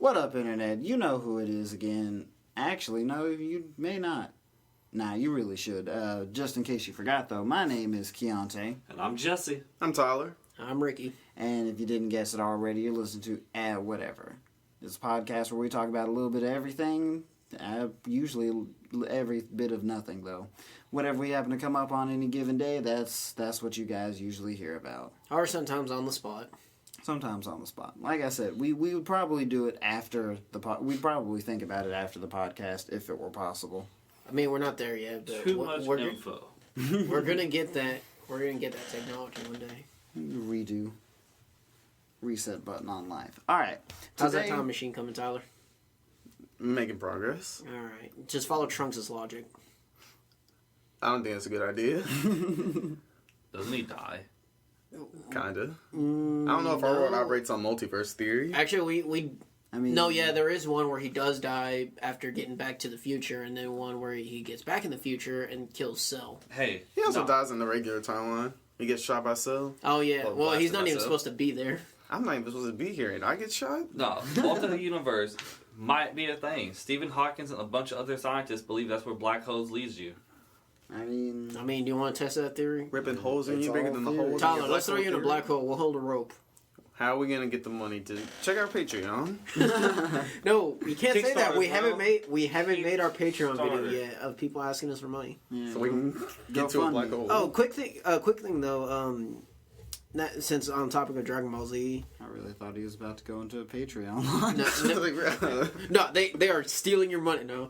What up, Internet? You know who it is again. Actually, no, you may not. Nah, you really should. Just in case you forgot, though, my name is Keontae. And I'm Jesse. I'm Tyler. I'm Ricky. And if you didn't guess it already, you're listening to Whatever. It's a podcast where we talk about a little bit of everything. Usually every bit of nothing, though. Whatever we happen to come up on any given day, that's what you guys usually hear about. Or sometimes on the spot. Sometimes on the spot. Like I said, we would probably do it after the we'd probably think about it after the podcast if it were possible. I mean, we're not there yet, but Too much info. We're gonna get that. We're gonna get that technology one day. Redo. Reset button on life. All right. How's that time machine coming, Tyler? Making progress. All right. Just follow Trunks' logic. I don't think that's a good idea. Doesn't he die? Kinda. I don't know if our world operates on multiverse theory. Actually, we I mean, no, yeah, there is one where he does die after getting back to the future, and then one where he gets back in the future and kills Cell. Hey. He also dies in the regular timeline. He gets shot by Cell. Oh, yeah. Or Well, he's blasted not by even Cell. supposed to be there. I'm not even supposed to be here, and I get shot? No, alternate universe might be a thing. Stephen Hawking and a bunch of other scientists believe that's where black holes leads you. I mean, do you want to test that theory? Ripping holes in It's you bigger all than the theory. holes. Tyler, let's throw you in a black hole. We'll hold a rope. How are we gonna get the money to check our Patreon? No, you can't say that. We Kickstarter, haven't bro. made our Patreon video Kickstarter. yet of people asking us for money. yeah. So we can Go get to a fund black me. hole. Oh, quick thing though. Since on topic of Dragon Ball Z, I really thought he was about to go into a Patreon launch. no, they are stealing your money. No,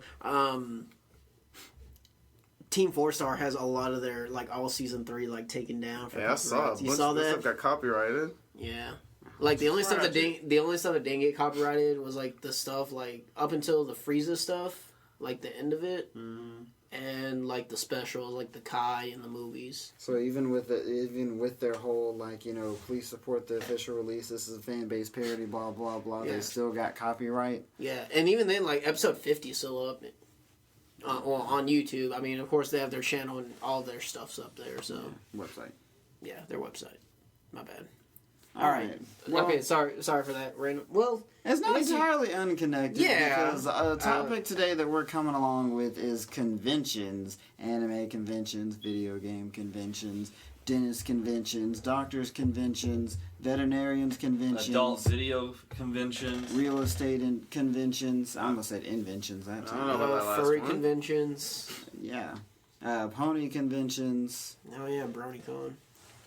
Team 4-Star has a lot of their all season 3 taken down. For Yeah, I saw it. You saw that? Stuff got copyrighted. Yeah. The only stuff that didn't get copyrighted was the stuff up until the Frieza stuff, the end of it, and the specials, the Kai in the movies. So even with their whole please support the official release. This is a fan base parody. Blah blah blah. Yeah. They still got copyright. Yeah, and even then, episode 50 is still up. On YouTube. I mean, of course, they have their channel and all their stuff's up there. So Website. yeah, their website. My bad. All right. Well, Okay, sorry for that random. Well, it's not entirely unconnected. Yeah. Because a topic today that we're coming along with is conventions, anime conventions, video game conventions, dentist conventions, doctors conventions, veterinarians conventions, Adult video conventions. real estate conventions. I almost said inventions. That I don't time. know about that last furry one. conventions. Yeah. Pony conventions, Oh yeah, BronyCon.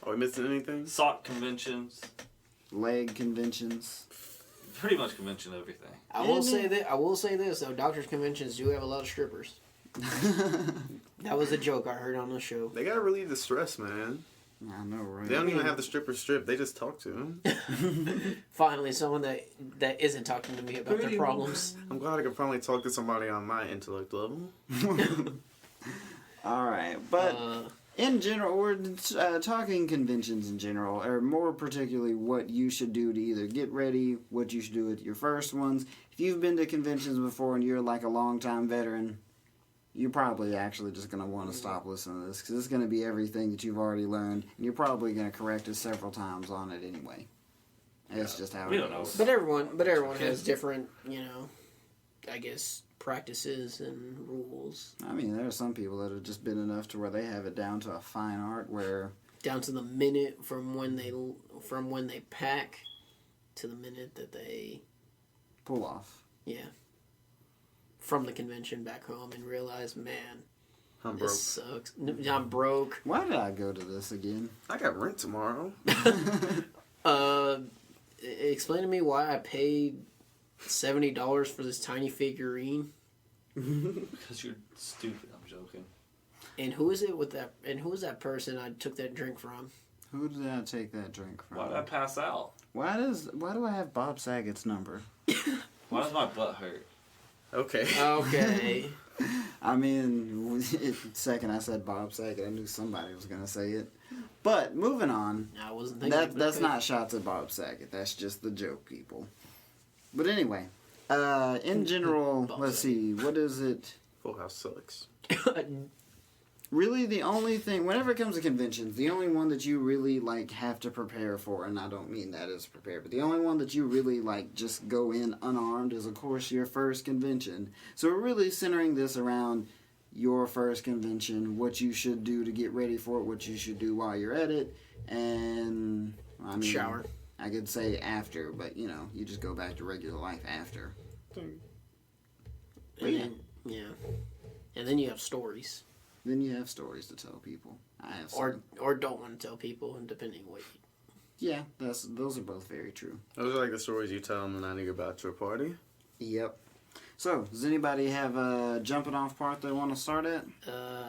Are we missing anything? Sock conventions. leg conventions. Pretty much convention everything. I will say this though. Doctors conventions do have a lot of strippers. That was a joke I heard on the show. They gotta relieve the stress, man. I know, right? They don't even have the strippers strip. They just talk to them. Finally, someone that isn't talking to me about their problems. I'm glad I can finally talk to somebody on my intellect level. All right, but in general, we're talking conventions in general, or more particularly what you should do to either get ready, what you should do at your first ones. If you've been to conventions before and you're a long-time veteran, you're probably actually just going to want to stop listening to this, because it's going to be everything that you've already learned, and you're probably going to correct us several times on it anyway. That's just how We it don't know. goes. But everyone has different, I guess, practices and rules. I mean, there are some people that have just been enough to where they have it down to a fine art where... Down to the minute from when they pack to the minute that they pull off. Yeah. From the convention back home and realize, man, I'm broke. this sucks. I'm broke. Why did I go to this again? I got rent tomorrow. Explain to me why I paid $70 for this tiny figurine. Because you're stupid. I'm joking. And who is it with that? And who is that person I took that drink from? Who did I take that drink from? Why did I pass out? Why do I have Bob Saget's number? Why does my butt hurt? Okay. Okay. I mean, the second I said Bob Saget, I knew somebody was going to say it. But, moving on. I wasn't thinking That's not shots at Bob Saget. That's just the joke, people. But anyway, in general, let's see, what is it? Full House sucks. Really, the only thing, whenever it comes to conventions, the only one that you really, like, have to prepare for, and I don't mean that as prepare, but the only one that you really, like, just go in unarmed is, of course, your first convention. So we're really centering this around your first convention, what you should do to get ready for it, what you should do while you're at it, and, I mean... Shower. I could say after, but, you know, you just go back to regular life after. But yeah. Yeah. And then you have stories. Then you have stories to tell people. I have some. Or don't want to tell people, depending what Yeah, those are both very true. Those are like the stories you tell them the night of your bachelor party. Yep. So, does anybody have a jumping off part they want to start at?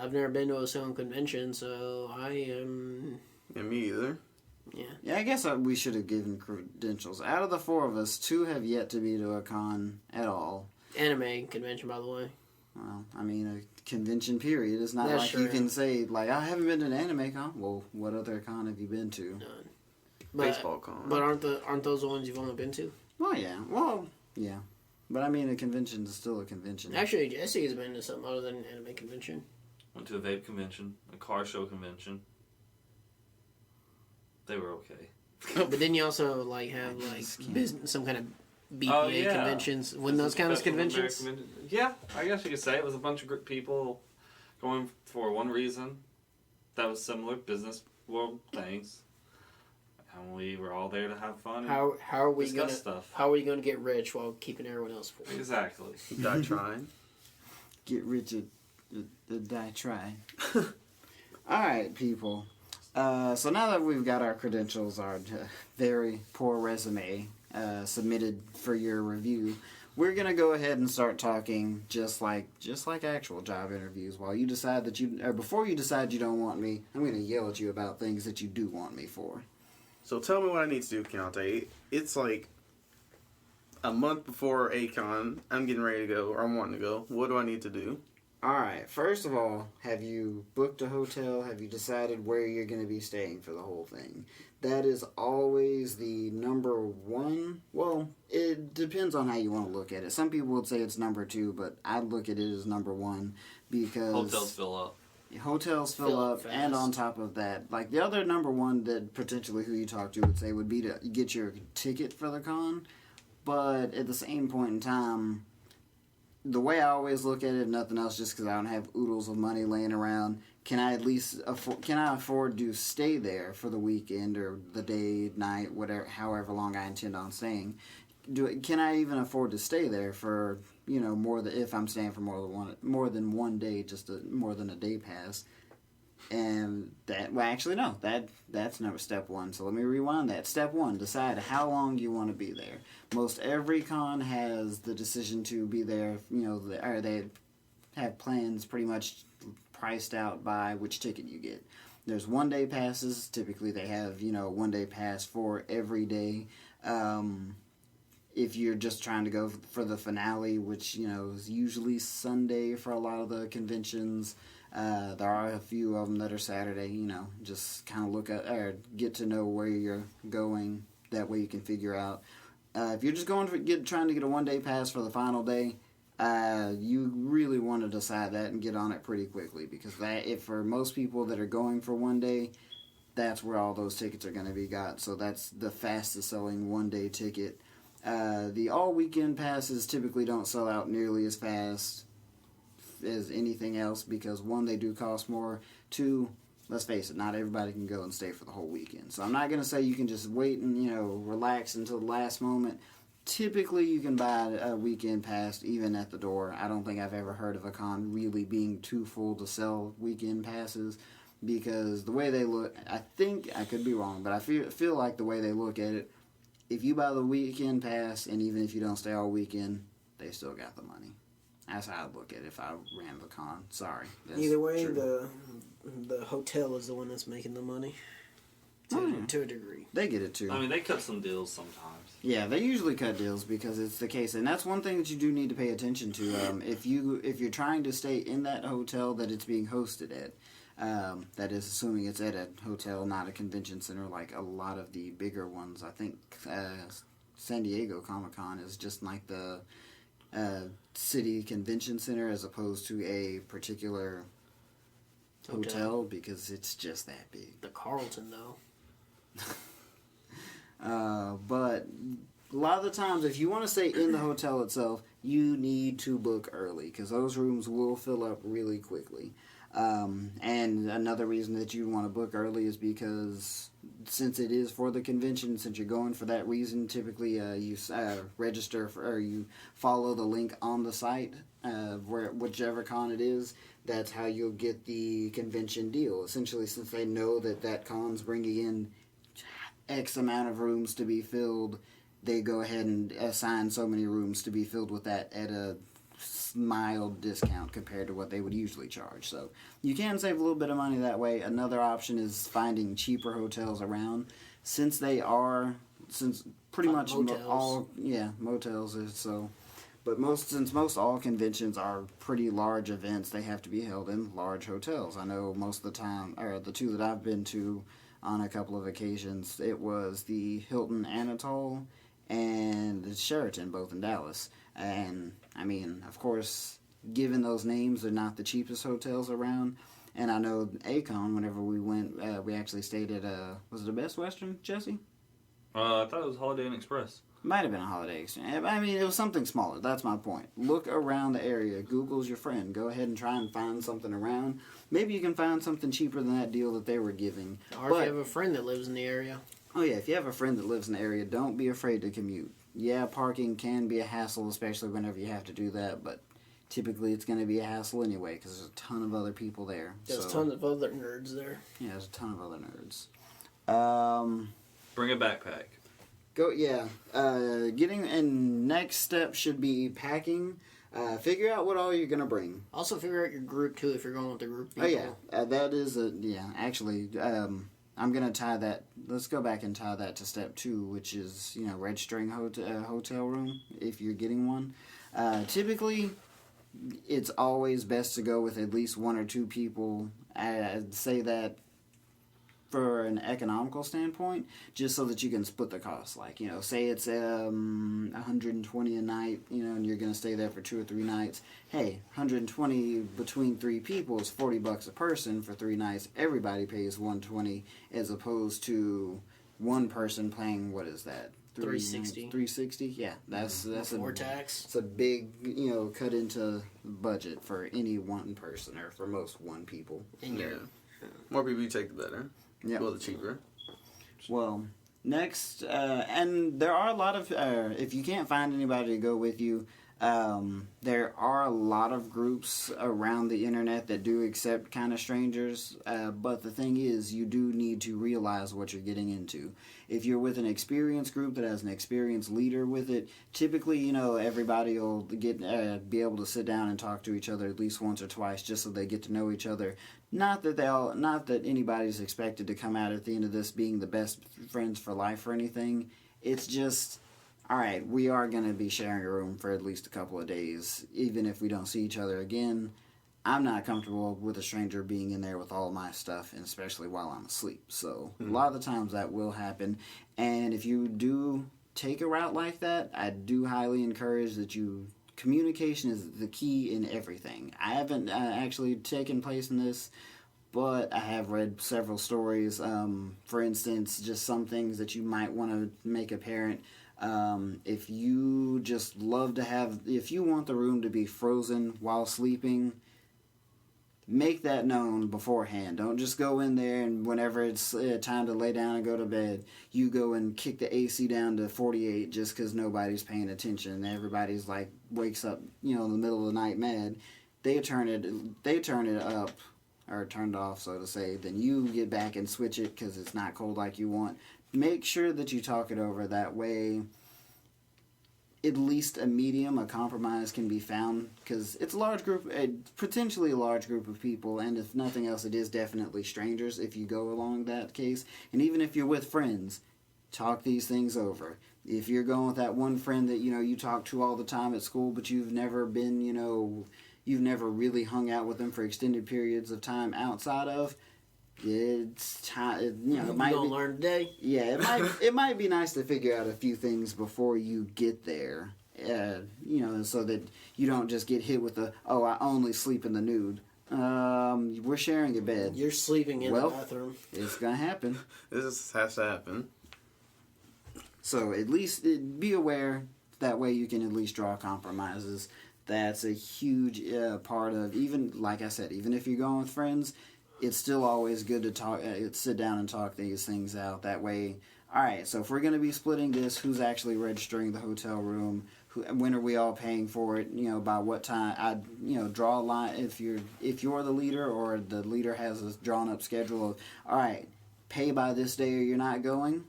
I've never been to a Salem convention, so I am... Yeah, me either. Yeah. Yeah, I guess we should have given credentials. Out of the four of us, 2 have yet to be to a con at all. Anime convention, by the way. Well, I mean, a convention period. It's not That's like true. you can say, like, I haven't been to an anime con. Well, what other con have you been to? None. But, Baseball con. But aren't those the ones you've only been to? Well, yeah. Well, yeah. But I mean, a convention is still a convention. Actually, Jesse has been to something other than an anime convention. Went to a vape convention, a car show convention. They were okay. But then you also like have like just can't. business, some kind of BPA Oh, yeah. conventions. When those count as Professional conventions? American Yeah, I guess you could say it was a bunch of people going for one reason that was similar, business world things. And we were all there to have fun and How are we discuss gonna stuff. how are we gonna get rich while keeping everyone else poor? Exactly. Die trying. Get rich or die trying. Alright, people. So now that we've got our credentials, our very poor resume submitted for your review, we're gonna go ahead and start talking just like actual job interviews. While you decide before you decide you don't want me, I'm gonna yell at you about things that you do want me for. So tell me what I need to do, Keontae. It's like a month before a-kon. I'm getting ready to go, or I'm wanting to go. What do I need to do? Alright, first of all, have you booked a hotel? Have you decided where you're going to be staying for the whole thing? That is always the number one. Well, it depends on how you want to look at it. Some people would say it's number 2, but I'd look at it as number 1 because... Hotels fill up. Hotels fill up, fast. and on top of that, like the other number 1 that potentially who you talk to would say would be to get your ticket for the con. But at the same point in time... The way I always look at it, if nothing else, just because I don't have oodles of money laying around, can I at least afford to stay there for the weekend or the day, night, whatever, however long I intend on staying? Can I even afford to stay there for if I'm staying for more than one day, just more than a day pass? And that's number step 1. So let me rewind that. Step 1, decide how long you want to be there. Most every con has the decision to be there, or they have plans pretty much priced out by which ticket you get. There's one-day passes. Typically they have, one-day pass for every day. If you're just trying to go for the finale, which, is usually Sunday for a lot of the conventions, there are a few of them that are Saturday, just kind of look at or get to know where you're going. That way you can figure out. If you're just going trying to get a one-day pass for the final day, you really want to decide that and get on it pretty quickly because if for most people that are going for one day, that's where all those tickets are going to be got. So that's the fastest selling one-day ticket. The all-weekend passes typically don't sell out nearly as fast as anything else because 1, they do cost more. 2, let's face it, not everybody can go and stay for the whole weekend. So I'm not going to say you can just wait and, relax until the last moment. Typically, you can buy a weekend pass even at the door. I don't think I've ever heard of a con really being too full to sell weekend passes because the way they look, I think, I could be wrong, but I feel like the way they look at it, if you buy the weekend pass and even if you don't stay all weekend, they still got the money. That's how I'd look at it if I ran the con. Sorry. Either way, true. the hotel is the one that's making the money. To a degree. They get it too. I mean, they cut some deals sometimes. Yeah, they usually cut deals because it's the case, and that's one thing that you do need to pay attention to. If you're trying to stay in that hotel that it's being hosted at, that is assuming it's at a hotel, not a convention center like a lot of the bigger ones. I think San Diego Comic-Con is just like the city convention center as opposed to a particular hotel because it's just that big. The Carlton, though. But a lot of the times, if you want to stay in the hotel itself, you need to book early because those rooms will fill up really quickly. And another reason that you want to book early is because since it is for the convention, since you're going for that reason, typically you register for, or you follow the link on the site, whichever con it is. That's how you'll get the convention deal. Essentially, since they know that con's bringing in X amount of rooms to be filled, they go ahead and assign so many rooms to be filled with that at a mild discount compared to what they would usually charge. So you can save a little bit of money that way. Another option is finding cheaper hotels around. Since pretty much motels. Motels is so. But since most all conventions are pretty large events, they have to be held in large hotels. I know most of the time, or the two that I've been to on a couple of occasions, it was the Hilton Anatole and the Sheraton, both in Dallas. And, I mean, of course, given those names, they're not the cheapest hotels around. And I know a-kon, whenever we went, we actually stayed at, was it a Best Western, Jesse? I thought it was Holiday Inn Express. Might have been a Holiday Exchange. I mean, it was something smaller. That's my point. Look around the area. Google's your friend. Go ahead and try and find something around. Maybe you can find something cheaper than that deal that they were giving. Or if you have a friend that lives in the area. Oh, yeah. If you have a friend that lives in the area, don't be afraid to commute. Yeah, parking can be a hassle, especially whenever you have to do that, but typically it's going to be a hassle anyway because there's a ton of other people there. There's tons of other nerds there. Yeah, there's a ton of other nerds. Bring a backpack. Next step should be packing. Figure out what all you're gonna bring. Also figure out your group too if you're going with a group of people. Oh yeah, that is actually, I'm gonna tie that. Let's go back and tie that to step 2, which is registering hotel room if you're getting one. Typically, it's always best to go with at least 1 or 2 people. I'd say that for an economical standpoint, just so that you can split the cost. Like, say it's $120 a night, and you're going to stay there for 2 or 3 nights. Hey, $120 between 3 people is $40 a person for 3 nights. Everybody pays $120 as opposed to one person paying, what is that? $360. $360? Yeah, that's before tax. It's a big, cut into budget for any one person, or for most one people. More people you take, the better. Yeah. Well, the cheaper. Well, next, and there are a lot of, if you can't find anybody to go with you, there are a lot of groups around the internet that do accept kind of strangers, but the thing is, you do need to realize what you're getting into. If you're with an experienced group that has an experienced leader with it, typically, everybody will be able to sit down and talk to each other at least once or twice just so they get to know each other. Not that anybody's expected to come out at the end of this being the best friends for life or anything. It's just, all right, we are going to be sharing a room for at least a couple of days, even if we don't see each other again. I'm not comfortable with a stranger being in there with all my stuff, and especially while I'm asleep. So a lot of the times that will happen. And if you do take a route like that, I do highly encourage that communication is the key in everything. I haven't actually taken place in this, but I have read several stories. For instance, just some things that you might want to make apparent. If you if you want the room to be frozen while sleeping, make that known beforehand. Don't just go in there and whenever it's time to lay down and go to bed, you go and kick the AC down to 48 just because nobody's paying attention. Everybody's wakes up, in the middle of the night mad. They turn it up, or turned off, so to say. Then you get back and switch it because it's not cold like you want. Make sure that you talk it over. That way, at least a compromise can be found, because it's a large group, potentially a large group of people, and if nothing else, it is definitely strangers if you go along that case. And even if you're with friends, talk these things over. If you're going with that one friend that, you talk to all the time at school, but you've never been, you've never really hung out with them for extended periods of time outside of, it's time, it might be, learn today. Yeah, it might be nice to figure out a few things before you get there, so that you don't just get hit with I only sleep in the nude. We're sharing a bed. You're sleeping in Well, the bathroom. It's gonna happen. This has to happen. So at least be aware. That way you can at least draw compromises. That's a huge part of, even like I said, even if you're going with friends, it's still always good to talk. Sit down and talk these things out. That way, all right. So if we're going to be splitting this, who's actually registering the hotel room? When are we all paying for it? By what time? I draw a line. If you're the leader or the leader has a drawn up schedule of, all right, pay by this day or you're not going.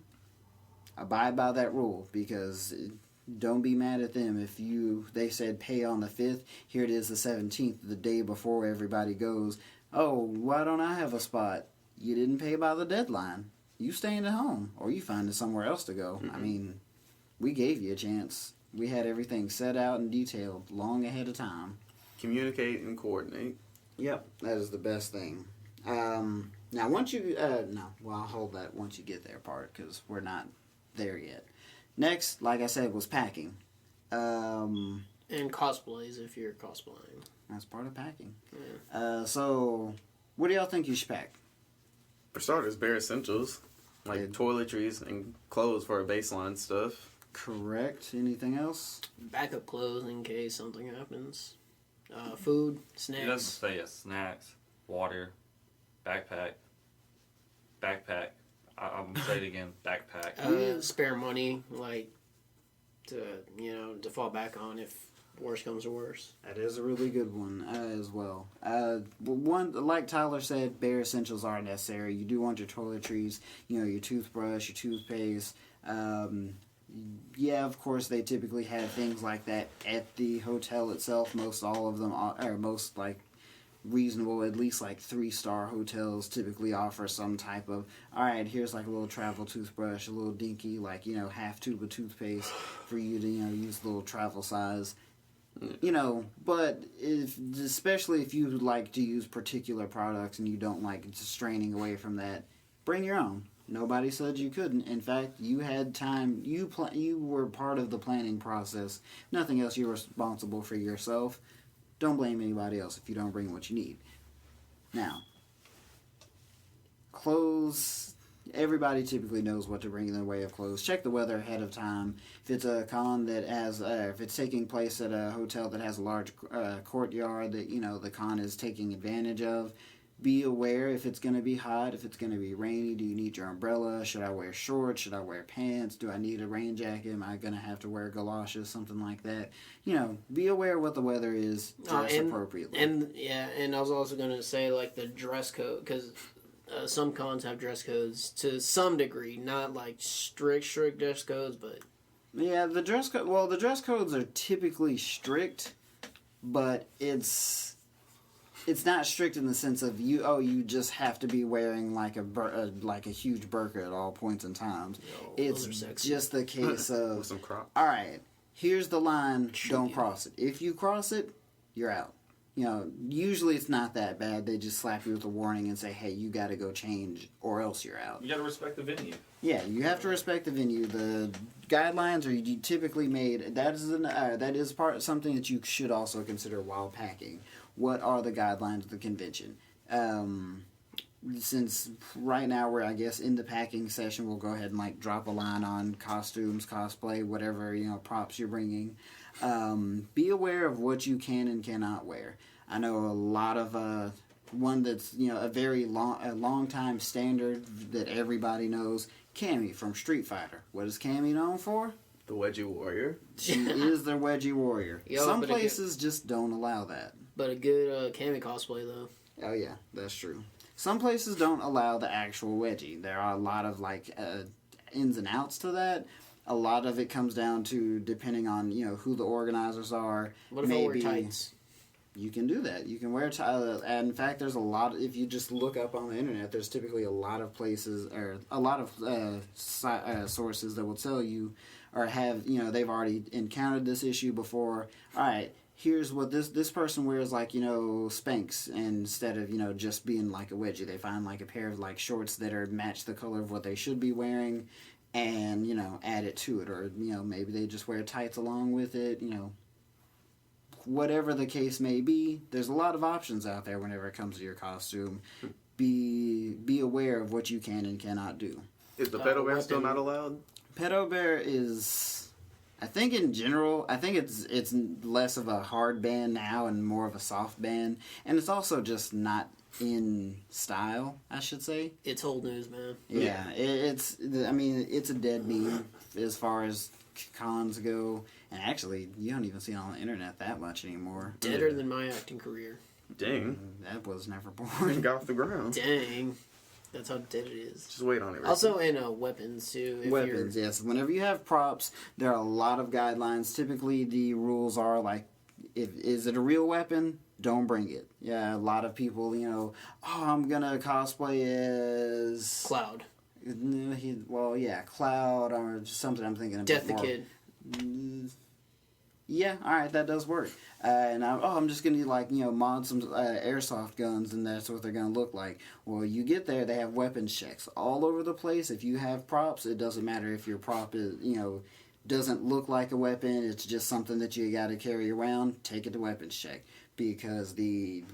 Abide by that rule, because don't be mad at them if they said pay on the 5th, here it is the 17th, the day before everybody goes, oh, why don't I have a spot? You didn't pay by the deadline. You staying at home, or you finding somewhere else to go. I mean, we gave you a chance. We had everything set out and detailed long ahead of time. Communicate and coordinate. Yep, that is the best thing. Now, once you I'll hold that once you get there part, because we're not there yet. Next, like I said, was packing. And cosplays if you're cosplaying. That's part of packing. Yeah. So, what do y'all think you should pack? For starters, bare essentials. Like toiletries and clothes for our baseline stuff. Correct. Anything else? Backup clothes in case something happens. Food, snacks. He doesn't say it. Snacks, water, backpack. I'm gonna say it again. Backpack. Spare money, like to fall back on if worse comes to worse. That is a really good one as well. One, like Tyler said, bare essentials are necessary. You do want your toiletries, your toothbrush, your toothpaste. Yeah, of course, they typically have things like that at the hotel itself. Most all of them are most reasonable, at least 3-star hotels typically offer some type of, all right, here's a little travel toothbrush, a little dinky, half tube of toothpaste for you to, use a little travel size. But especially if you like to use particular products and you don't like just straining away from that, bring your own. Nobody said you couldn't. In fact, you had time. You were part of the planning process. Nothing else. You're responsible for yourself. Don't blame anybody else if you don't bring what you need. Now, clothes. Everybody typically knows what to bring in the way of clothes. Check the weather ahead of time. If it's a con that has, if it's taking place at a hotel that has a large courtyard that the con is taking advantage of, be aware if it's going to be hot, if it's going to be rainy. Do you need your umbrella? Should I wear shorts? Should I wear pants? Do I need a rain jacket? Am I going to have to wear galoshes? Something like that. Be aware what the weather is. Dress appropriately. And I was also going to say the dress code, because some cons have dress codes to some degree, not strict dress codes, but yeah, the dress code. Well, the dress codes are typically strict, but it's not strict in the sense of you just have to be wearing a huge burqa at all points in times. It's just the case of with some Crocs. All right, here's the line, don't cross it. If you cross it, you're out. Usually it's not that bad. They just slap you with a warning and say, hey, you got to go change or else you're out. You gotta respect the venue. Yeah, you have to respect the venue. The guidelines are typically made. That is something that you should also consider while packing. What are the guidelines of the convention? Since right now we're, I guess, in the packing session, we'll go ahead and drop a line on costumes, cosplay, whatever props you're bringing. Be aware of what you can and cannot wear. I know a lot of one that's a very long time standard that everybody knows. Cammy from Street Fighter. What is Cammy known for? The Wedgie Warrior. She is the Wedgie Warrior. Some places just don't allow that. But a good Cammy cosplay though. Oh yeah, that's true. Some places don't allow the actual wedgie. There are a lot of ins and outs to that. A lot of it comes down to depending on who the organizers are. What if I wear tights? You can do that. You can wear tights. And in fact, there's a lot. If you just look up on the internet, there's typically a lot of places or a lot of sources that will tell you or have they've already encountered this issue before. All right. Here's what this person wears Spanx instead of just being a wedgie. They find a pair of shorts that are match the color of what they should be wearing, and add it to it, or maybe they just wear tights along with it. whatever the case may be, there's a lot of options out there whenever it comes to your costume. Be aware of what you can and cannot do. Is the pedo bear still not allowed? Pedo bear is, I think in general, I think it's less of a hard ban now and more of a soft ban, and it's also just not in style, I should say. It's old news, man. Yeah, it's a dead meme as far as cons go, and actually, you don't even see it on the internet that much anymore. Deader than my acting career. Dang. That was never born. Got off the ground. Dang. That's how dead it is. Just wait on it. Ricky. Also in weapons, too. Weapons, yes. Whenever you have props, there are a lot of guidelines. Typically, the rules are like, is it a real weapon? Don't bring it. Yeah, a lot of people, I'm gonna cosplay as Cloud. Cloud or something. I'm thinking of Death the Kid. Yeah, all right, that does work. And I'm just gonna mod some airsoft guns, and that's what they're gonna look like. Well, you get there, they have weapons checks all over the place. If you have props, it doesn't matter if your prop is doesn't look like a weapon. It's just something that you got to carry around. Take it to weapons check, because the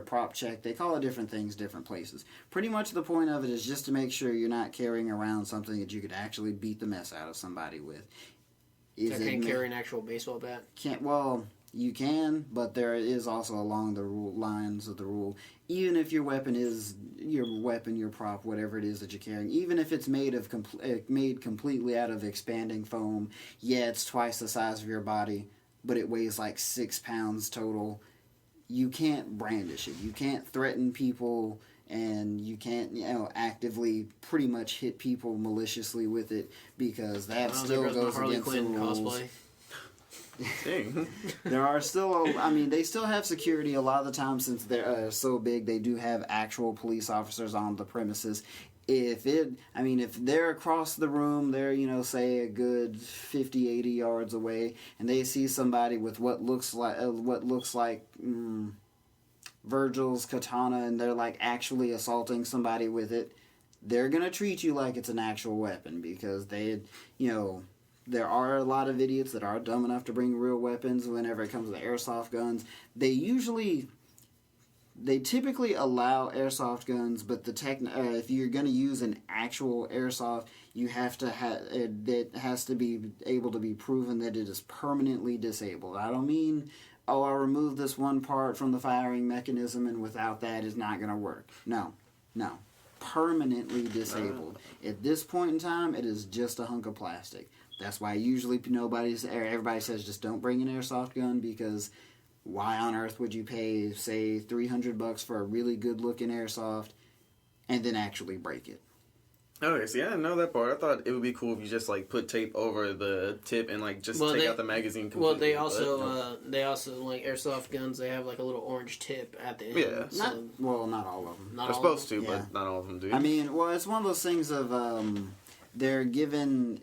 prop check, they call it different things, different places. Pretty much the point of it is just to make sure you're not carrying around something that you could actually beat the mess out of somebody with. I can't carry an actual baseball bat. You can, but there is also along the lines of the rule. Even if your weapon is your prop, whatever it is that you're carrying, even if it's made completely out of expanding foam, yeah, it's twice the size of your body, but it weighs like 6 pounds total. You can't brandish it. You can't threaten people, and you can't actively pretty much hit people maliciously with it, because that still goes against the rules. Cosplay. Dang. There are still, they still have security a lot of the time, since they're so big. They do have actual police officers on the premises. If they're across the room, they're, say a good 50, 80 yards away, and they see somebody with what looks like Virgil's katana, and they're like actually assaulting somebody with it, they're gonna treat you like it's an actual weapon, because there are a lot of idiots that are dumb enough to bring real weapons whenever it comes to airsoft guns. They typically allow airsoft guns, but if you're going to use an actual airsoft, you have to it has to be able to be proven that it is permanently disabled. I don't mean, I'll remove this one part from the firing mechanism, and without that it's not going to work. No. Permanently disabled. At this point in time, it is just a hunk of plastic. That's why usually everybody says just don't bring an airsoft gun, because why on earth would you pay, say, $300 for a really good looking airsoft and then actually break it? Okay, see, I didn't know that part. I thought it would be cool if you just put tape over the tip and take out the magazine completely. Well, they also like airsoft guns. They have a little orange tip at the end. Yeah, not all of them. They're supposed to, but not all of them do. It's one of those things of they're given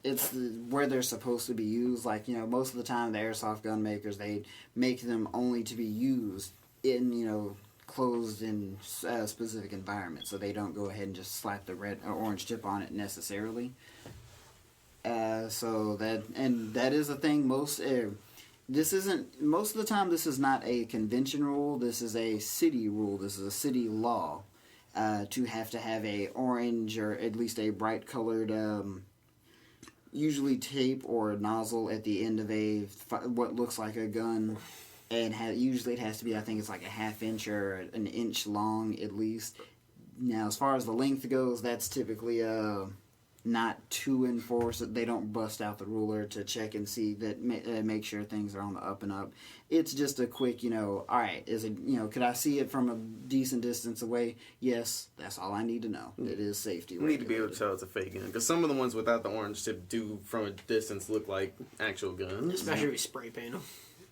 it's where they're supposed to be used. Most of the time, the airsoft gun makers, they make them only to be used in closed in specific environments, so they don't go ahead and just slap the red or orange tip on it necessarily. So that is a thing. Most of the time, this is not a convention rule. This is a city rule. This is a city law. To have a orange or at least a bright colored, usually tape or nozzle at the end of what looks like a gun, and usually it has to be, I think it's like a half inch or an inch long at least. Now, as far as the length goes, that's typically not too enforced. They don't bust out the ruler to check and see that make sure things are on the up and up. It's just a quick, all right, is it, could I see it from a decent distance away? Yes, that's all I need to know. It is safety. You need to be able to tell it's a fake gun, because some of the ones without the orange tip do, from a distance, look like actual guns. Especially if you spray paint them.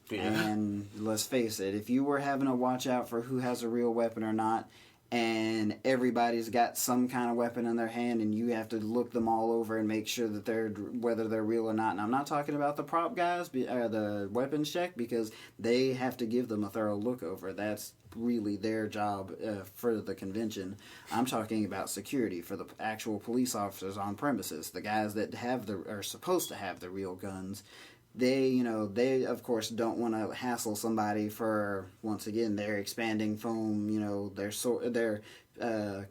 Yeah. And let's face it, if you were having to watch out for who has a real weapon or not, and everybody's got some kind of weapon in their hand, and you have to look them all over and make sure that whether they're real or not. And I'm not talking about the prop guys, the weapons check, because they have to give them a thorough look over. That's really their job for the convention. I'm talking about security for the actual police officers on premises, the guys that are supposed to have the real guns. they of course don't want to hassle somebody for, once again, their expanding foam, their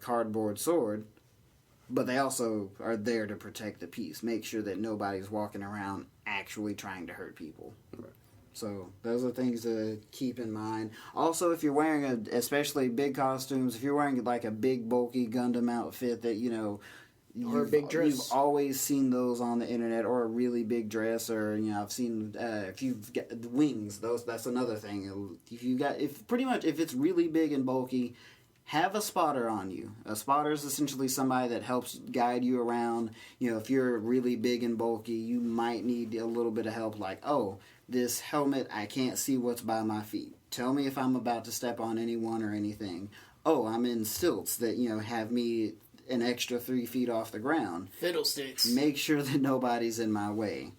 cardboard sword. But they also are there to protect the peace, make sure that nobody's walking around actually trying to hurt people. Right. So those are things to keep in mind. Also, if you're wearing especially big costumes, if you're wearing like a big bulky Gundam outfit that or a big dress, you've always seen those on the internet, or a really big dress, or I've seen if you've got the wings. That's another thing. If it's really big and bulky, have a spotter on you. A spotter is essentially somebody that helps guide you around. If you're really big and bulky, you might need a little bit of help, like, oh, this helmet, I can't see what's by my feet. Tell me if I'm about to step on anyone or anything. Oh, I'm in stilts that, have me an extra 3 feet off the ground. Fiddlesticks. Make sure that nobody's in my way.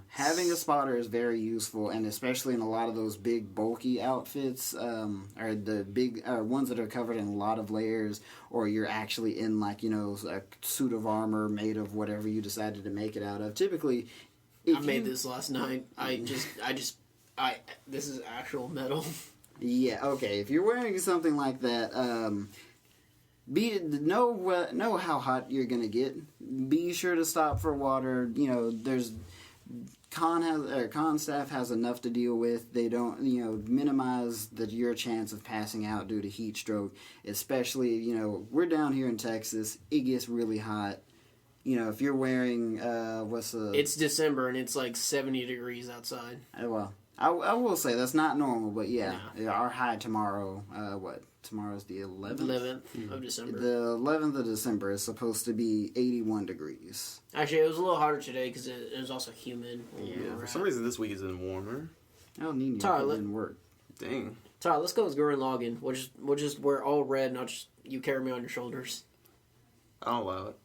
Having a spotter is very useful, and especially in a lot of those big, bulky outfits, or the big ones that are covered in a lot of layers, or you're actually in, like, a suit of armor made of whatever you decided to make it out of. Typically, I made this last night. This is actual metal. Yeah, okay. If you're wearing something like that, know how hot you're gonna get. Be sure to stop for water. There's con staff has enough to deal with. They don't minimize your chance of passing out due to heat stroke. Especially we're down here in Texas. It gets really hot. If you're wearing It's December and it's like 70 degrees outside. Well, I will say that's not normal, but yeah. Our high tomorrow. Tomorrow's the 11th? 11th of December. The 11th of December is supposed to be 81 degrees. Actually, it was a little harder today because it was also humid. Yeah, for some reason this week has been warmer. I don't need Tyler, it didn't work. Dang. Tyler, let's go with Gurren Lagann. We'll just wear all red and you carry me on your shoulders. I'll allow it.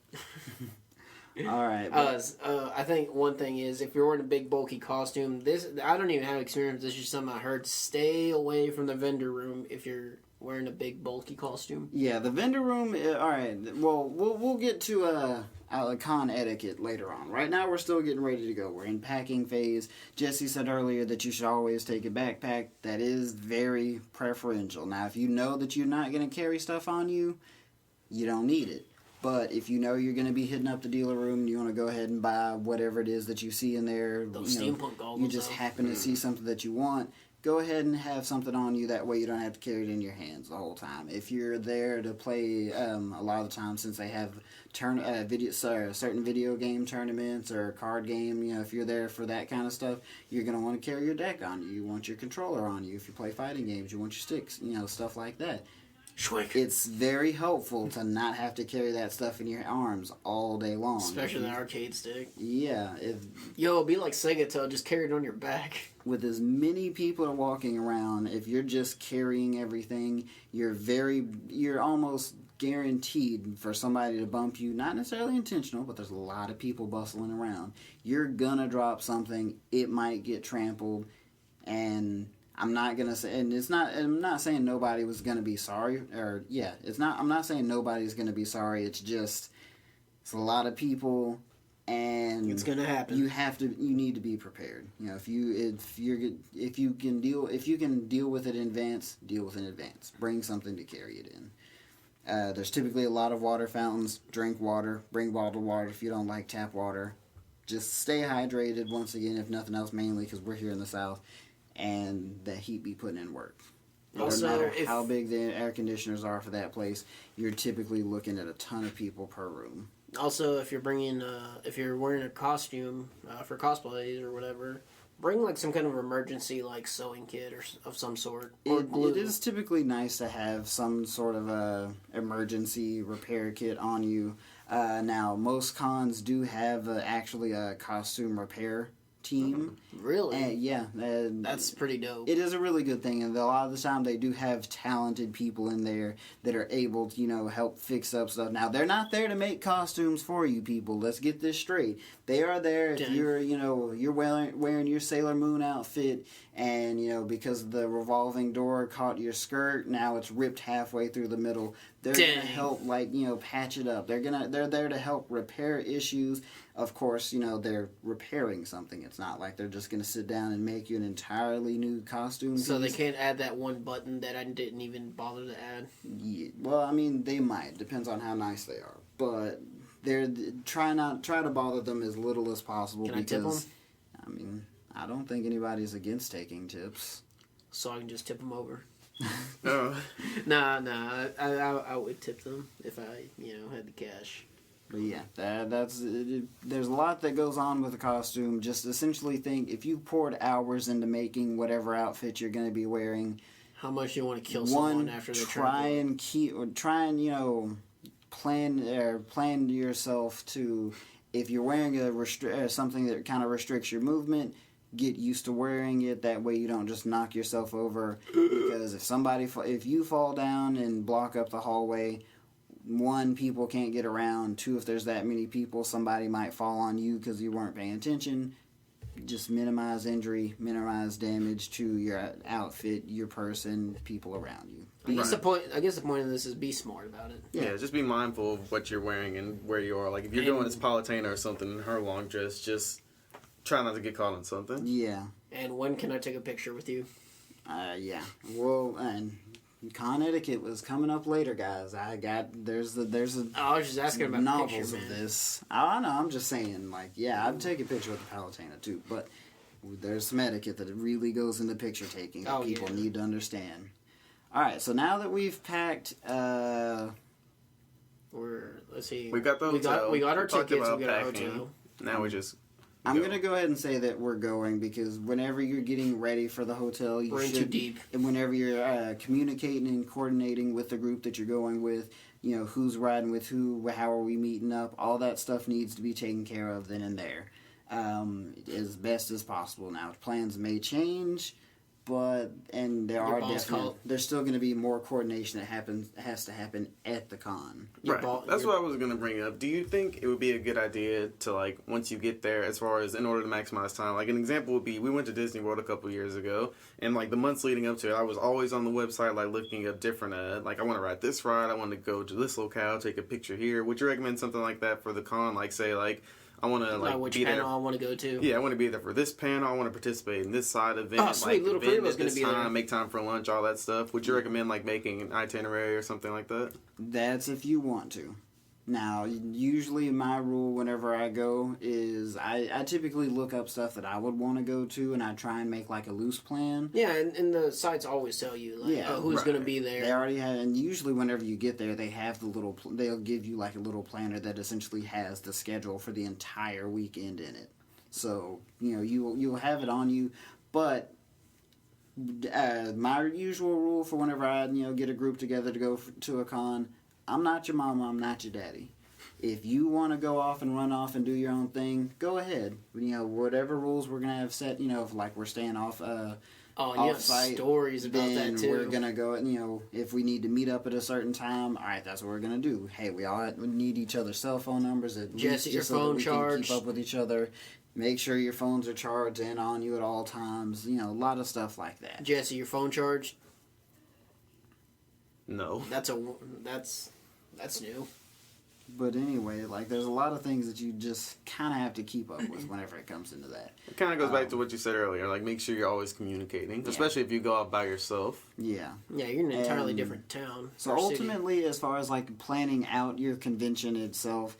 All right. I think one thing is if you're wearing a big bulky costume, I don't even have experience. This is just something I heard. Stay away from the vendor room if you're wearing a big bulky costume. Yeah, the vendor room. All right. Well, we'll get to con etiquette later on. Right now, we're still getting ready to go. We're in packing phase. Jesse said earlier that you should always take a backpack. That is very preferential. Now, if you know that you're not going to carry stuff on you, you don't need it. But if you know you're going to be hitting up the dealer room and you want to go ahead and buy whatever it is that you see in there, those steampunk goggles, you just happen to see something that you want, go ahead and have something on you. That way you don't have to carry it in your hands the whole time. If you're there to play, a lot of the time since they have certain video game tournaments or card game, if you're there for that kind of stuff, you're going to want to carry your deck on you. You want your controller on you. If you play fighting games, you want your sticks, stuff like that. Schwick. It's very helpful to not have to carry that stuff in your arms all day long. Especially the arcade stick. Yeah. It'd be like Sega Tail, just carry it on your back. With as many people are walking around, if you're just carrying everything, you're almost guaranteed for somebody to bump you. Not necessarily intentional, but there's a lot of people bustling around. You're gonna drop something. It might get trampled, and I'm not gonna say, and I'm not saying nobody was gonna be sorry, I'm not saying nobody's gonna be sorry. It's just, it's a lot of people, and it's gonna happen. You need to be prepared. If you can deal with it in advance, deal with it in advance. Bring something to carry it in. There's typically a lot of water fountains. Drink water. Bring bottled water if you don't like tap water. Just stay hydrated. Once again, if nothing else, mainly because we're here in the South. And the heat be putting in work. Also, no matter how big the air conditioners are for that place, you're typically looking at a ton of people per room. Also, if you're wearing a costume for cosplays or whatever, bring like some kind of emergency like sewing kit or of some sort. Or glue. It is typically nice to have some sort of a emergency repair kit on you. Now, most cons do have actually a costume repair team. Really? Yeah. That's pretty dope. It is a really good thing, and a lot of the time they do have talented people in there that are able to, help fix up stuff. Now, they're not there to make costumes for you people. Let's get this straight. They are there if you're wearing your Sailor Moon outfit, and, because the revolving door caught your skirt, now it's ripped halfway through the middle. They're going to help, patch it up. They're there to help repair issues. of course, they're repairing something. It's not like they're just going to sit down and make you an entirely new costume So piece. they can't add that one button that I didn't even bother to add? Yeah, well, I mean, they might. Depends on how nice they are. But try to bother them as little as possible. Can I tip them? I mean, I don't think anybody's against taking tips. So I can just tip them over? Oh. Nah, I would tip them if I, had the cash. But yeah, that's there's a lot that goes on with a costume. Just essentially think if you poured hours into making whatever outfit you're going to be wearing, how much you want to kill someone after they try and plan yourself to, if you're wearing something that kind of restricts your movement, get used to wearing it. That way you don't just knock yourself over. Because if you fall down and block up the hallway, one, people can't get around. Two, if there's that many people, somebody might fall on you because you weren't paying attention. Just minimize injury, minimize damage to your outfit, your person, people around you. I guess the point of this is be smart about it. Yeah, just be mindful of what you're wearing and where you are. Like, if you're going as Palutena or something in her long dress, just try not to get caught on something. Yeah. And when can I take a picture with you? Yeah. Well, and con etiquette was coming up later, guys. There's I was just asking about novels the picture, of man. this. I know. I'm just saying, I'd take a picture with the Palutena too, but there's some etiquette that really goes into picture taking that people need to understand. All right. So now that we've packed, let's see. We got the hotel. We got our talked tickets. about We got our packing. hotel. Now we just. I'm going to go ahead and say that we're going because whenever you're getting ready for the hotel, We're in too deep. And whenever you're communicating and coordinating with the group that you're going with, who's riding with who, how are we meeting up, all that stuff needs to be taken care of then and there as best as possible. Now, plans may change, there's still going to be more coordination that has to happen at the con. Right. That's what I was going to bring up. Do you think it would be a good idea to, once you get there, as far as in order to maximize time, an example would be, we went to Disney World a couple years ago, and, the months leading up to it, I was always on the website, looking up different, I want to ride this ride, I want to go to this locale, take a picture here. Would you recommend something like that for the con? I want to which be panel there. I want to go to. Yeah, I want to be there for this panel. I want to participate in this side event. Oh, sweet. Little Primo's going to be there. Make time for lunch, all that stuff. Would you recommend making an itinerary or something like that? That's if you want to. Now, usually my rule whenever I go is I typically look up stuff that I would want to go to, and I try and make a loose plan. Yeah, and the sites always tell you who's going to be there. They already have, and usually whenever you get there, they have they'll give you a little planner that essentially has the schedule for the entire weekend in it. So you'll have it on you, but. My usual rule for whenever I get a group together to go to a con, I'm not your mama, I'm not your daddy. If you want to go off and run off and do your own thing, go ahead. Whatever rules we're gonna have set, if we're staying off off-site, stories about then that too. we're gonna go. If we need to meet up at a certain time, all right, that's what we're gonna do. Hey, we all need each other's cell phone numbers at least, your so that phone we can charged. keep up with each other. Make sure your phones are charged and on you at all times. A lot of stuff like that. Jesse, your phone charged? No. That's new. But anyway, there's a lot of things that you just kind of have to keep up with whenever it comes into that. It kind of goes back to what you said earlier. Make sure you're always communicating, especially if you go out by yourself. Yeah. Yeah, you're in an entirely different town. So ultimately, as far as planning out your convention itself,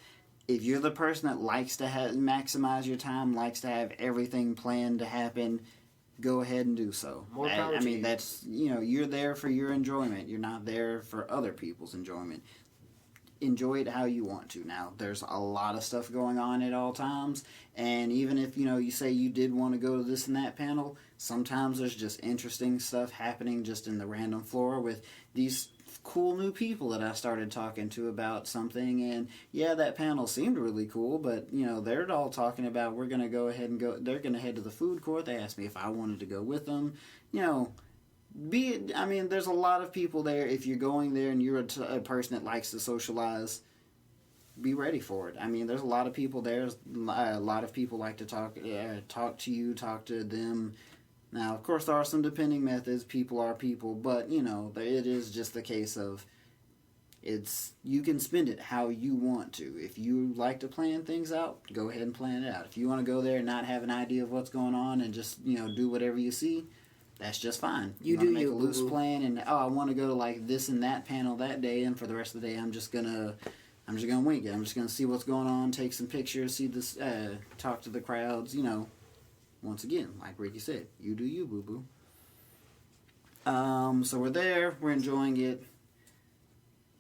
if you're the person that likes to maximize your time, likes to have everything planned to happen, go ahead and do so. More power to you. That's, you're there for your enjoyment. You're not there for other people's enjoyment. Enjoy it how you want to. Now, there's a lot of stuff going on at all times, and even if, you say you did want to go to this and that panel, sometimes there's just interesting stuff happening just in the random floor with these cool new people that I started talking to about something, and that panel seemed really cool, but they're all talking about we're going to go ahead and they're going to head to the food court. They asked me if I wanted to go with them. There's a lot of people there. If you're going there and you're a person that likes to socialize, be ready for it. There's a lot of people there. A lot of people like to talk to you, talk to them. Now, of course, there are some depending methods. People are people, but, it is just the case of You can spend it how you want to. If you like to plan things out, go ahead and plan it out. If you want to go there and not have an idea of what's going on and just do whatever you see, that's just fine. You want do to make you, a loose boo-boo. plan, and I want to go to like this and that panel that day, and for the rest of the day, I'm just gonna wing it. I'm just gonna see what's going on, take some pictures, see this, talk to the crowds. Once again, like Ricky said, you do you, boo boo. So we're there, we're enjoying it.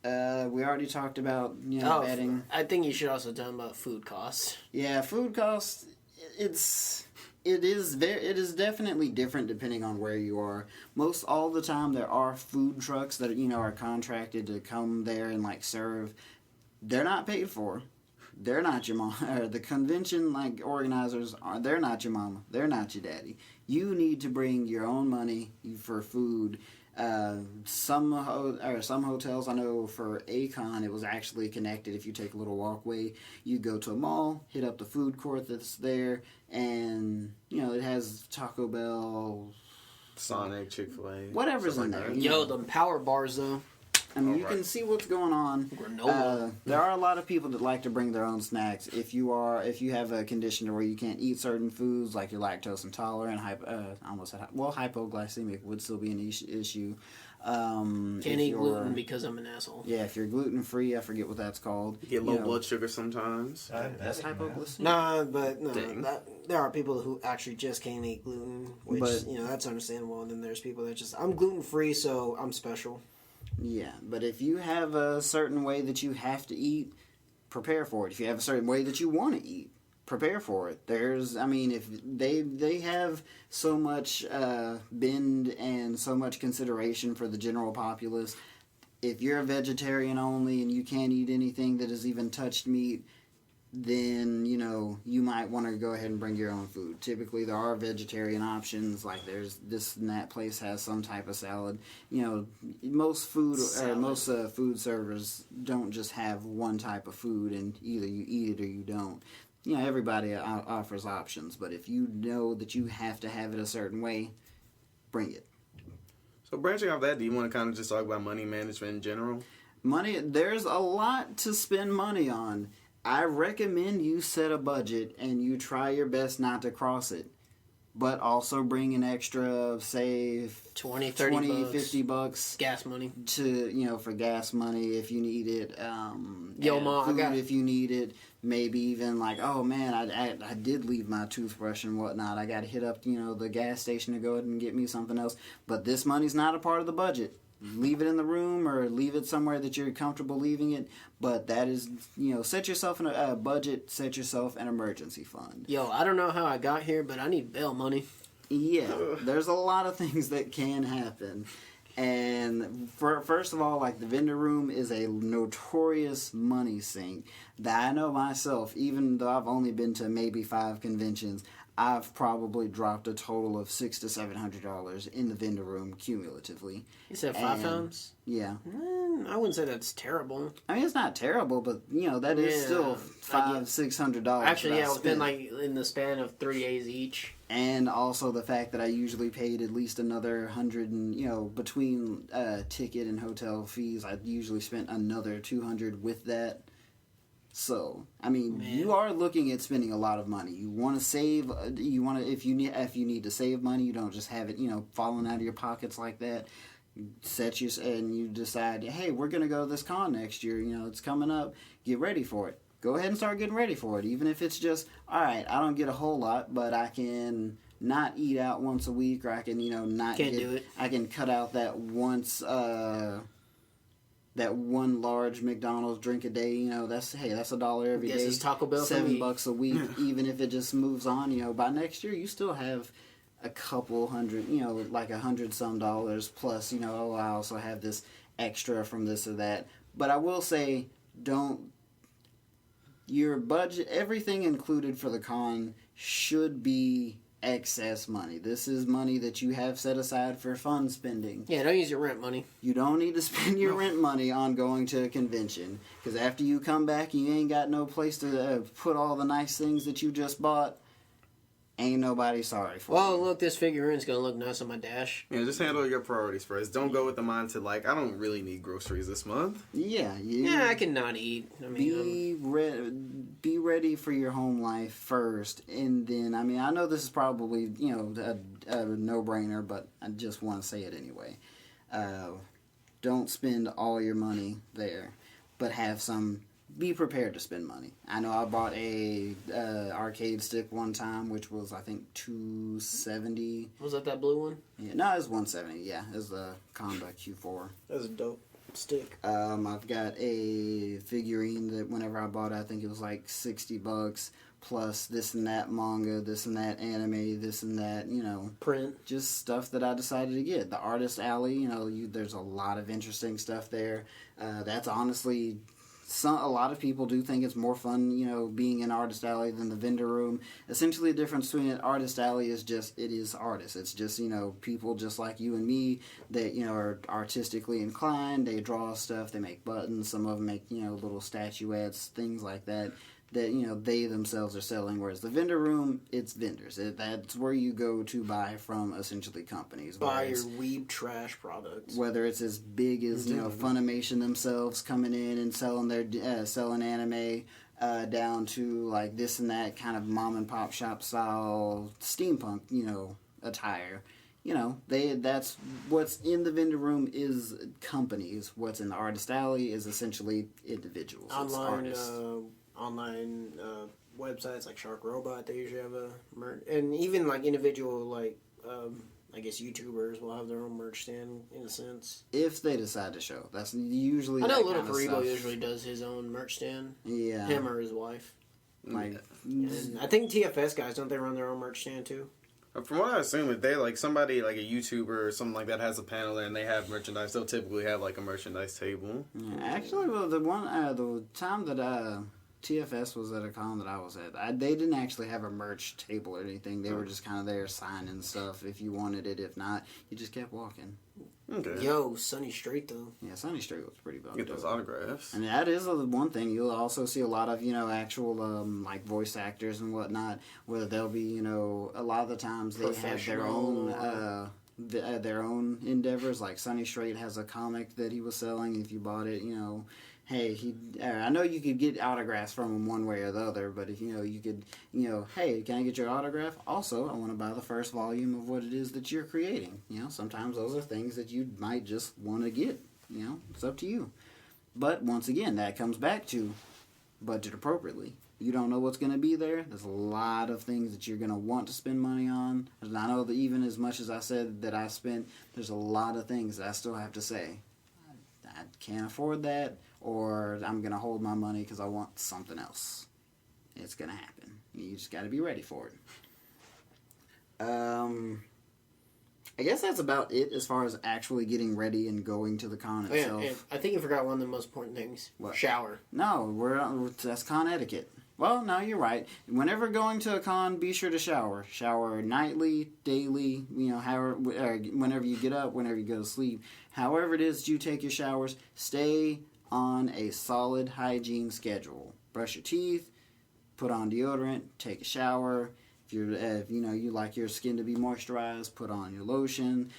We already talked about betting. I think you should also talk about food costs. Yeah, food costs. It is definitely different depending on where you are. Most all the time there are food trucks that are contracted to come there and like serve. They're not paid for. They're not your mom. Or the convention organizers are. They're not your mama. They're not your daddy. You need to bring your own money for food. Some hotels, I know for a-kon, it was actually connected. If you take a little walkway, you go to a mall, hit up the food court that's there, and it has Taco Bell, Sonic, Chick-fil-A, whatever's in there. Yo, them power bars though. I mean, you can see what's going on. Granola. There are a lot of people that like to bring their own snacks. If you have a condition where you can't eat certain foods, like you're lactose intolerant, hypoglycemic would still be an issue. Can't eat gluten because I'm an asshole. Yeah, if you're gluten free, I forget what that's called. You get low blood sugar sometimes. That's hypoglycemia. No, Dang. there are people who actually just can't eat gluten, which that's understandable. And then there's people that I'm gluten free, so I'm special. Yeah, but if you have a certain way that you have to eat, prepare for it. If you have a certain way that you want to eat, prepare for it. If they have so much bend and so much consideration for the general populace, if you're a vegetarian only and you can't eat anything that has even touched meat, then you might want to go ahead and bring your own food. Typically there are vegetarian options, like there's this and that place has some type of salad. Most food food servers don't just have one type of food and either you eat it or you don't. Everybody offers options, but if you know that you have to have it a certain way, bring it. So branching off that, do you want to kind of just talk about money management in general? Money, there's a lot to spend money on. I recommend you set a budget and you try your best not to cross it. But also bring an extra, say, 20, 30 bucks. 50 bucks. Gas money. For gas money if you need it. Yo, Ma, food if you need it. Maybe even like, oh man, I did leave my toothbrush and whatnot. I got to hit up, the gas station to go ahead and get me something else. But this money's not a part of the budget. Leave it in the room or leave it somewhere that you're comfortable leaving it. But that is, set yourself in a budget, set yourself an emergency fund. Yo, I don't know how I got here, but I need bail money. Yeah, there's a lot of things that can happen. And first of all, like the vendor room is a notorious money sink. That I know myself, even though I've only been to maybe 5 conventions, I've probably dropped a total of $600 to $700 in the vendor room cumulatively. You said 5 times? Yeah. I wouldn't say that's terrible. I mean, it's not terrible, but that is still $500-$600. Actually, yeah, it's been like in the span of 3 days each. And also the fact that I usually paid at least another $100, and between ticket and hotel fees, I usually spent another $200 with that. So, I mean, you are looking at spending a lot of money. You want to save. If you need to save money, you don't just have it, falling out of your pockets like that. And you decide, hey, we're gonna go to this con next year. It's coming up. Get ready for it. Go ahead and start getting ready for it. Even if it's just, all right, I don't get a whole lot, but I can not eat out once a week, or I can, not do it. I can cut out that once. That one large McDonald's drink a day, that's $1 every day. It's Taco Bell $7 a week, even if it just moves on. By next year, you still have a couple hundred, like $100 some plus. I also have this extra from this or that. But I will say, your budget, everything included for the con should be excess money. This is money that you have set aside for fun spending. Yeah, don't use your rent money. You don't need to spend your rent money on going to a convention, because after you come back, you ain't got no place to put all the nice things that you just bought, ain't nobody sorry for Well, you. look, this figurine's gonna look nice on my dash. Yeah, just handle your priorities first. Don't go with the mindset like, I don't really need groceries this month. Yeah, Yeah, I can not eat. I mean, be ready for your home life first, and then I know this is probably a no-brainer, but I just want to say it anyway. Don't spend all your money there, but have some. Be prepared to spend money. I know I bought a arcade stick one time, which was I think $270. was that blue one? Yeah, no, it was $170. Yeah, it was the Combat Q4. That was a dope stick. I've got a figurine that whenever I bought it, I think it was like $60 plus this and that manga, this and that anime, this and that, Print. just stuff that I decided to get. The Artist Alley, there's a lot of interesting stuff there. That's honestly. A lot of people do think it's more fun, being in Artist Alley than the vendor room. Essentially, the difference between an Artist Alley is just, it is artists. It's just, people just like you and me that, are artistically inclined. They draw stuff, they make buttons. Some of them make, little statuettes, things like that, they themselves are selling. Whereas the vendor room, it's vendors. That's where you go to buy from, essentially, companies. Buy your weeb trash products. Whether it's as big as, Funimation themselves coming in and selling their selling anime, down to, like, this and that kind of mom-and-pop shop style steampunk, attire. That's what's in the vendor room is companies. What's in the Artist Alley is essentially individuals. Online websites like Shark Robot, they usually have a merch, and even like individual I guess YouTubers will have their own merch stand in a sense. If they decide to show, that's usually. I know that Little kind of Karibo stuff. usually does his own merch stand. Yeah. Him or his wife. Like, And I think TFS guys, don't they run their own merch stand too? From what I assume, if they like somebody like a YouTuber or something like that has a panel there and they have merchandise, they'll typically have like a merchandise table. yeah, actually, well, the time that TFS was at a con that I was at, they didn't actually have a merch table or anything. They were just kind of there signing stuff if you wanted it. If not, you just kept walking. Okay. Yo, Sunny Straight though. Yeah, Sunny Street was pretty bad. Get those autographs. And that is the one thing. You'll also see a lot of, actual, like, voice actors and whatnot, where they'll be, a lot of the times they have their own endeavors. Like, Sunny Straight has a comic that he was selling. If you bought it, hey, I know you could get autographs from him one way or the other, but if, you could, hey, can I get your autograph? Also, I want to buy the first volume of what it is that you're creating. Sometimes those are things that you might just want to get. It's up to you. But once again, that comes back to budget appropriately. You don't know what's going to be there. There's a lot of things that you're going to want to spend money on. And I know that even as much as I said that I spent, there's a lot of things that I still have to say. I can't afford that, or I'm going to hold my money because I want something else. It's going to happen. You just got to be ready for it. I guess that's about it as far as actually getting ready and going to the con itself. Yeah, I think you forgot one of the most important things. What? Shower. No, that's con etiquette. Well, no, you're right. Whenever going to a con, be sure to shower. Shower nightly, daily, whenever you get up, whenever you go to sleep. However it is that you take your showers, stay on a solid hygiene schedule. Brush your teeth, put on deodorant, take a shower. If you like your skin to be moisturized, put on your lotion.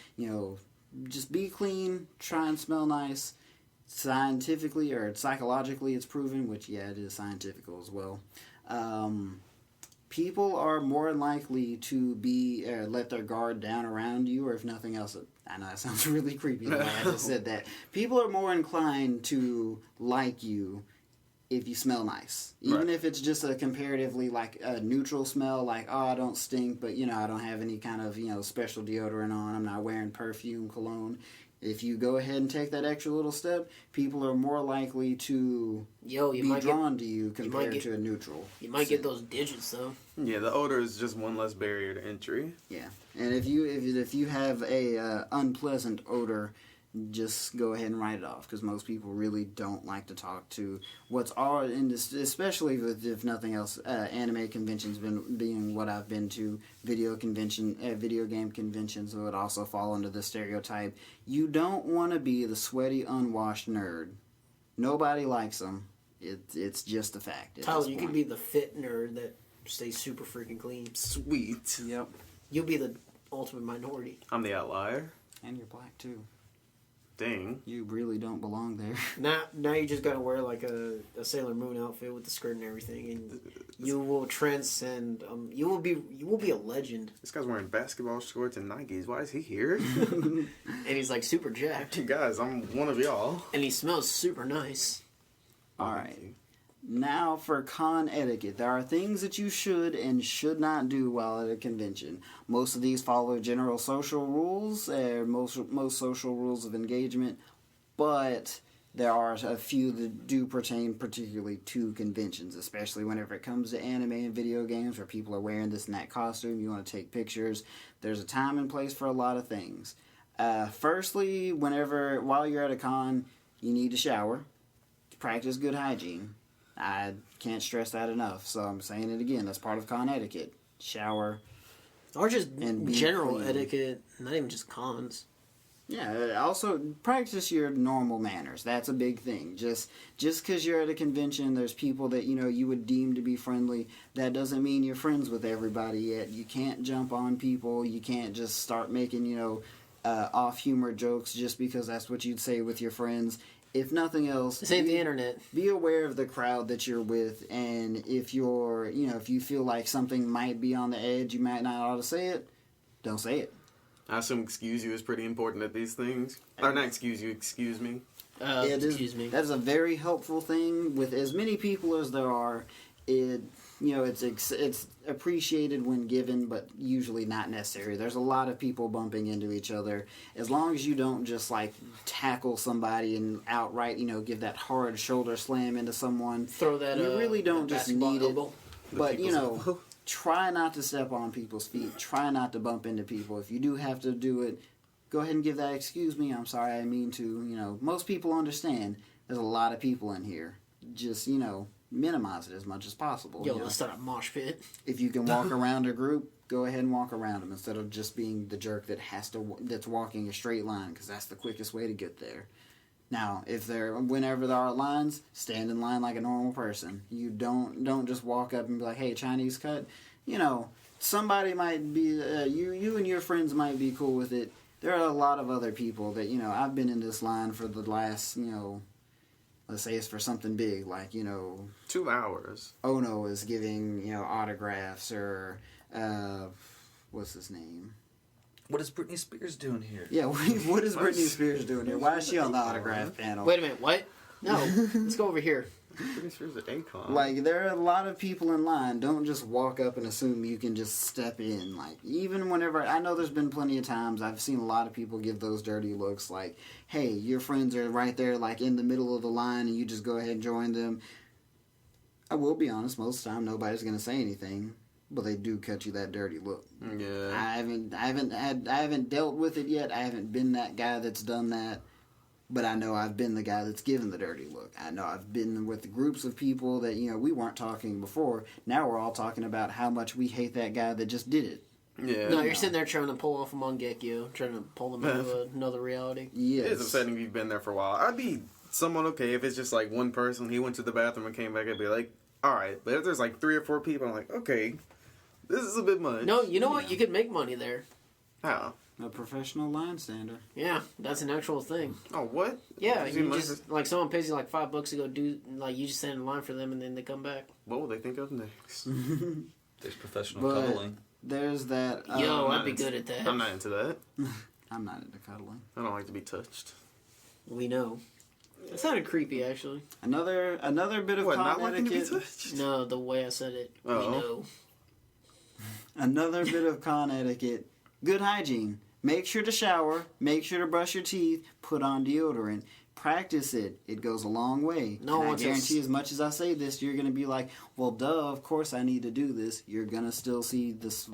Just be clean, try and smell nice. Scientifically or psychologically it's proven, which it is scientific as well. People are more likely to be let their guard down around you, or if nothing else, I know that sounds really creepy the way I just said that. People are more inclined to like you if you smell nice, even if it's just a comparatively like a neutral smell, like, oh, I don't stink, but I don't have any kind of special deodorant on, I'm not wearing perfume, cologne. If you go ahead and take that extra little step, people are more likely to be drawn to you compared to a neutral. You might get those digits though. Yeah, the odor is just one less barrier to entry. Yeah, and if you have a unpleasant odor, just go ahead and write it off, because most people really don't like to talk to what's all in this, especially if nothing else, anime conventions being what I've been to, video game conventions would also fall under the stereotype. You don't want to be the sweaty, unwashed nerd. Nobody likes them. It's just a fact. Tyler, you could be the fit nerd that stay super freaking clean. Sweet. Yep. You'll be the ultimate minority. I'm the outlier. And you're black too. Dang. You really don't belong there. Now you just gotta wear like a Sailor Moon outfit with the skirt and everything, and you will transcend. You will be a legend. This guy's wearing basketball shorts and Nikes. Why is he here? And he's like super jacked, Guys, I'm one of y'all. and he smells super nice. All right. Now for con etiquette. There are things that you should and should not do while at a convention. Most of these follow general social rules, most social rules of engagement, but there are a few that do pertain particularly to conventions, especially whenever it comes to anime and video games where people are wearing this and that costume. You want to take pictures. There's a time and place for a lot of things. Firstly, while you're at a con, you need to shower. Practice good hygiene. I can't stress that enough, so I'm saying it again. That's part of con etiquette. Shower. Or just And be general clean. etiquette, not even just cons. Yeah, also practice your normal manners. That's a big thing. Just because you're at a convention, there's people that you would deem to be friendly. That doesn't mean you're friends with everybody yet. You can't jump on people. You can't just start making off humor jokes just because that's what you'd say with your friends. If nothing else, This ain't the internet. be aware of the crowd that you're with, and if if you feel like something might be on the edge, you might not ought to say it. Don't say it. I assume excuse you is pretty important at these things. Or not excuse you, excuse me. Excuse me. That's a very helpful thing with as many people as there are. It's appreciated when given, but usually not necessary. There's a lot of people bumping into each other. As long as you don't just like tackle somebody and outright, give that hard shoulder slam into someone. Throw that. You really don't that just basketball need it. elbow. But people's- try not to step on people's feet. Try not to bump into people. If you do have to do it, go ahead and give that excuse me. I'm sorry, I mean to. Most people understand. There's a lot of people in here. Just minimize it as much as possible. Yo, let's start a mosh pit. If you can walk around a group, go ahead and walk around them instead of just being the jerk that's walking a straight line, because that's the quickest way to get there. Now, whenever there are lines, stand in line like a normal person. You don't just walk up and be like, "Hey, Chinese cut." Somebody might be you and your friends might be cool with it. There are a lot of other people that I've been in this line for the last let's say it's for something big, like 2 hours. Ono is giving autographs, or what's his name? What is Britney Spears doing here? Yeah, what is Britney Spears doing here? Why is she on the autograph panel? Wait a minute, what? No, let's go over here. Britney Spears is an a-kon. Like, there are a lot of people in line. Don't just walk up and assume you can just step in. Like, even whenever... I know there's been plenty of times I've seen a lot of people give those dirty looks like, hey, your friends are right there, like, in the middle of the line, and you just go ahead and join them. I will be honest, most of the time nobody's going to say anything, but they do cut you that dirty look. Yeah. I haven't dealt with it yet. I haven't been that guy that's done that. But I know I've been the guy that's given the dirty look. I know I've been with groups of people that, we weren't talking before. Now we're all talking about how much we hate that guy that just did it. Yeah. No, you're sitting there trying to pull off a Mangekyo, trying to pull them into another reality. Yes. It is upsetting if you've been there for a while. I'd be somewhat okay if it's just like one person, he went to the bathroom and came back, I'd be like, alright. But if there's like 3 or 4 people, I'm like, okay, this is a bit much. No, you know what? You could make money there. How? A professional line stander. Yeah, that's an actual thing. Oh, what? Yeah, Is you it just like someone pays you like $5 to go do you just stand in line for them and then they come back. What will they think of next? There's professional But- cuddling. There's that... Yo, I'm I'd not be into- good at that. I'm not into that. I'm not into cuddling. I don't like to be touched. We know. It sounded creepy, actually. Another bit of What, con not liking to be etiquette. touched? No, the way I said it. We Oh. know. Another bit of con etiquette. Good hygiene. Make sure to shower. Make sure to brush your teeth. Put on deodorant. Practice it. It goes a long way. No And I one guarantee says- as much as I say this, you're going to be like, well, duh, of course I need to do this. You're going to still see this,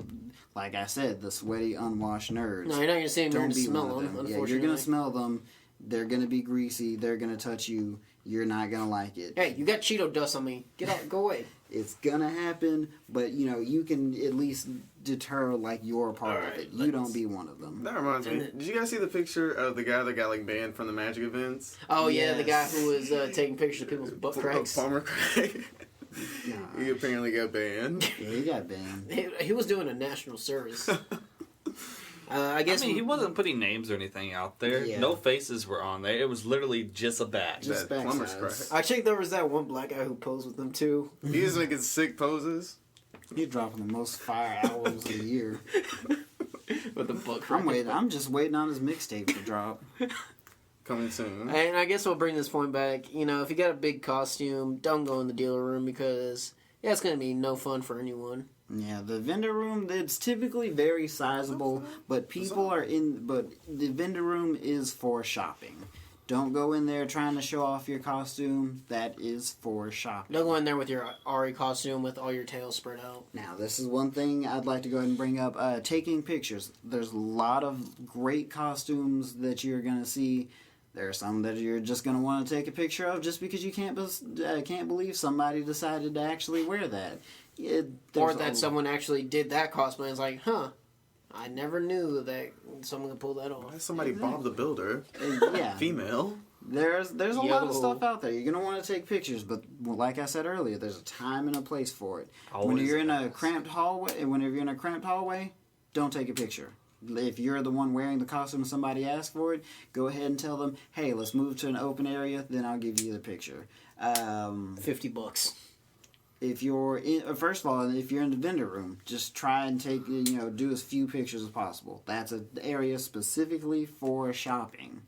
like I said, the sweaty, unwashed nerds. No, you're not going to see them. You're Don't going to be smell one of them, them. Yeah, unfortunately. you're going to smell them. They're going to be greasy. They're going to touch you. You're not going to like it. Hey, you got Cheeto dust on me. Get out. Go away. It's going to happen, but, you can at least deter, like, your part of Alright, it. You don't be one of them. That reminds me. And it- Did you guys see the picture of the guy that got like banned from the Magic events? Oh, yeah, the guy Yes. who was taking pictures of people's butt cracks. Palmer Craig. He apparently got banned. Yeah, he got banned. He was doing a national service. I guess he wasn't putting names or anything out there. Yeah. No faces were on there. It was literally just a bat. Just That plumber's backsides. crack. I think there was that one black guy who posed with them too. He was making sick poses. He's dropping the most fire albums of the year. With the book. I'm just waiting on his mixtape to drop. Coming soon. And I guess we'll bring this point back. You know, if you got a big costume, don't go in the dealer room because it's going to be no fun for anyone. Yeah, the vendor room, it's typically very sizable, but but the vendor room is for shopping. Don't go in there trying to show off your costume. That is for shopping. Don't go in there with your Ari costume with all your tails spread out. Now, this is one thing I'd like to go ahead and bring up. Taking pictures. There's a lot of great costumes that you're going to see. There are some that you're just going to want to take a picture of just because you can't believe somebody decided to actually wear that. Or that someone actually did that cosplay and is like, huh, I never knew that someone could pull that off. Why is somebody Bob the Builder? Yeah. Female. There's a lot of stuff out there. You're going to want to take pictures, but like I said earlier, there's a time and a place for it. When you're in a cramped hallway, don't take a picture. If you're the one wearing the costume and somebody asks for it, go ahead and tell them, hey, let's move to an open area, then I'll give you the picture. $50. If you're first of all, if you're in the vendor room, just try and do as few pictures as possible. That's an area specifically for shopping.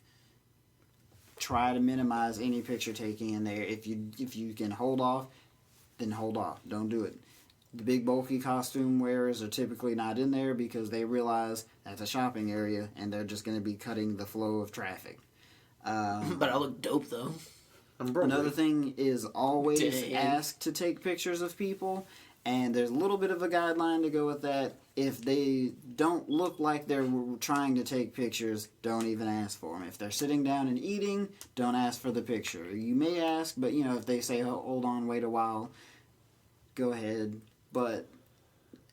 Try to minimize any picture taking in there. If you can hold off, then hold off. Don't do it. The big bulky costume wearers are typically not in there because they realize that's a shopping area and they're just going to be cutting the flow of traffic. But I look dope though. Another thing is always Dang. ask to take pictures of people, and there's a little bit of a guideline to go with that. If they don't look like they're trying to take pictures, don't even ask for them. If they're sitting down and eating, don't ask for the picture. You may ask, but if they say, hold on, wait a while, go ahead. But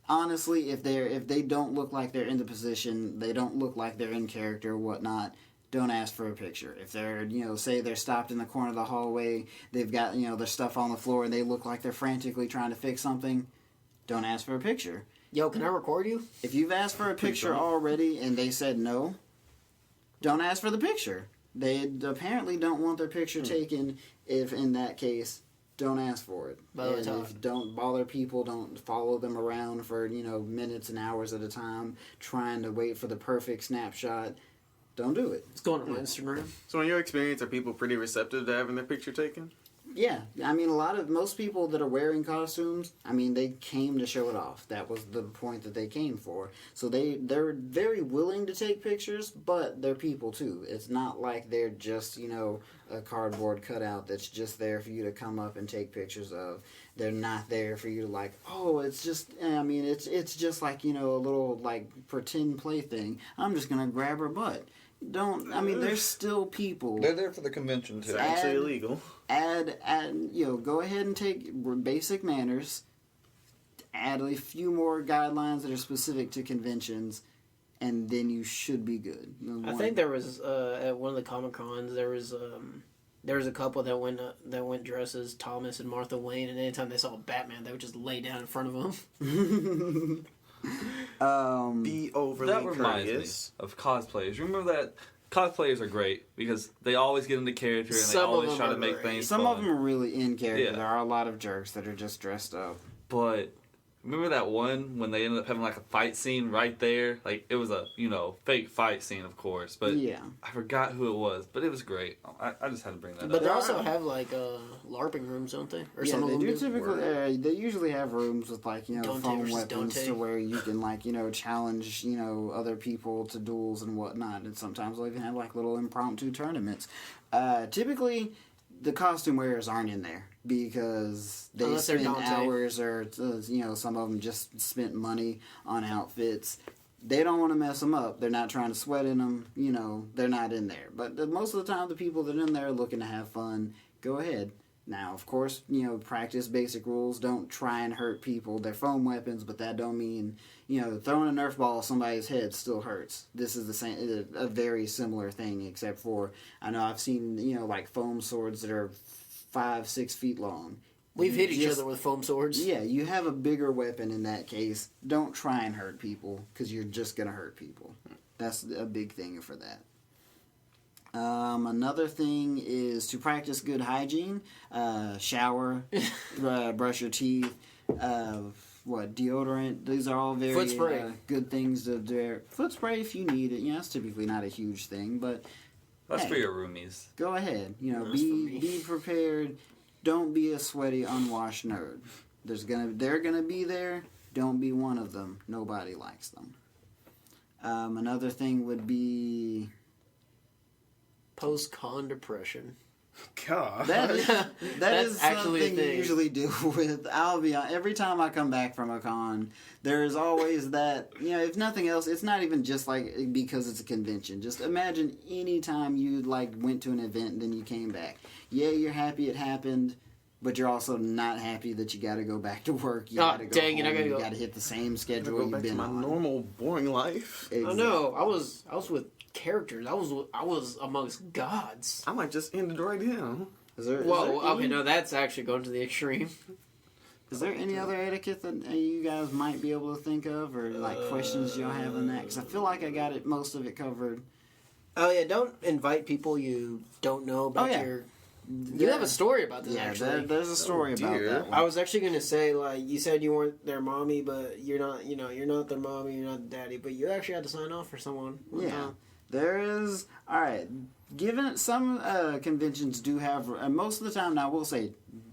honestly, if they don't look like they're in the position, they don't look like they're in character or whatnot, don't ask for a picture. If they're, say they're stopped in the corner of the hallway, they've got, their stuff on the floor and they look like they're frantically trying to fix something, don't ask for a picture. Yo, can I record you? If you've asked for a picture already and they said no, don't ask for the picture. They apparently don't want their picture taken. If in that case, don't ask for it. Don't bother people. Don't follow them around for, minutes and hours at a time trying to wait for the perfect snapshot. Don't do it. It's going on my Instagram. So in your experience, are people pretty receptive to having their picture taken? Yeah, I mean, most people that are wearing costumes, they came to show it off. That was the point that they came for. So they're very willing to take pictures, but they're people too. It's not like they're just, a cardboard cutout that's just there for you to come up and take pictures of. They're not there for you to it's just, it's just like, a little, pretend plaything. I'm just going to grab her butt. There's still people. They're there for the convention too. It's actually illegal. Go ahead and take basic manners. Add a few more guidelines that are specific to conventions, and then you should be good. I think there was at one of the Comic Cons there was a couple that went dressed as Thomas and Martha Wayne, and anytime they saw Batman, they would just lay down in front of him. Be overly That reminds courteous. me of cosplayers. Remember that cosplayers are great because they always get into character and Some they of always them try to are make great. things Some fun. of them are really in character. Yeah. There are a lot of jerks that are just dressed up. But remember that one when they ended up having a fight scene right there? It was a fake fight scene, of course. But Yeah. I forgot who it was, but it was great. I just had to bring that But up. they also have LARPing rooms, don't they? Or Yeah, some of they them do typically. They usually have rooms with Dante foam versus weapons Dante. to where you can challenge other people to duels and whatnot. And sometimes they'll even have little impromptu tournaments. Typically, the costume wearers aren't in there because they Unless they're spend Dante. hours or some of them just spent money on outfits. They don't want to mess them up. They're not trying to sweat in them. They're not in there. But most of the time, the people that are in there are looking to have fun. Go ahead. Now, of course, practice basic rules. Don't try and hurt people. They're foam weapons, but that don't mean, throwing a Nerf ball at somebody's head still hurts. This is the same, a very similar thing, except for, I know I've seen, foam swords that are 5-6 feet long. We've hit each Just- other with foam swords. Yeah, you have a bigger weapon in that case. Don't try and hurt people, because you're just going to hurt people. That's a big thing for that. Another thing is to practice good hygiene. Shower, brush your teeth, deodorant. These are all very Foot spray. good things to do. Foot spray if you need it. That's typically not a huge thing, but That's hey, for your roomies. go ahead. That's for me. Be prepared. Don't be a sweaty, unwashed nerd. They're gonna be there. Don't be one of them. Nobody likes them. Another thing would be Post-con depression. God. that is That's actually a something you thing. usually deal with. I'll be honest, every time I come back from a con, there is always that. If nothing else, it's not even just like because it's a convention. Just imagine any time you went to an event and then you came back. Yeah, you're happy it happened. But you're also not happy that you got to go back to work. You got to go dang it, I home. gotta You go. got to hit the same I schedule go you've back to been my on. normal, boring life. I know. I was with characters. I was amongst gods. I might just end it right now. Is there Whoa, any, okay, no, that's actually going to the extreme. Is there any other etiquette that you guys might be able to think of, or questions y'all have on that? Because I feel like I got most of it covered. Oh yeah, don't invite people you don't know about yeah. your. You have a story about this, actually. There's a story about dear. that one. I was actually gonna say, you said you weren't their mommy, but you're not. You're not their mommy. You're not the daddy, but you actually had to sign off for someone. one Yeah. time. There is, alright, given some conventions do have, and most of the time now, we'll say,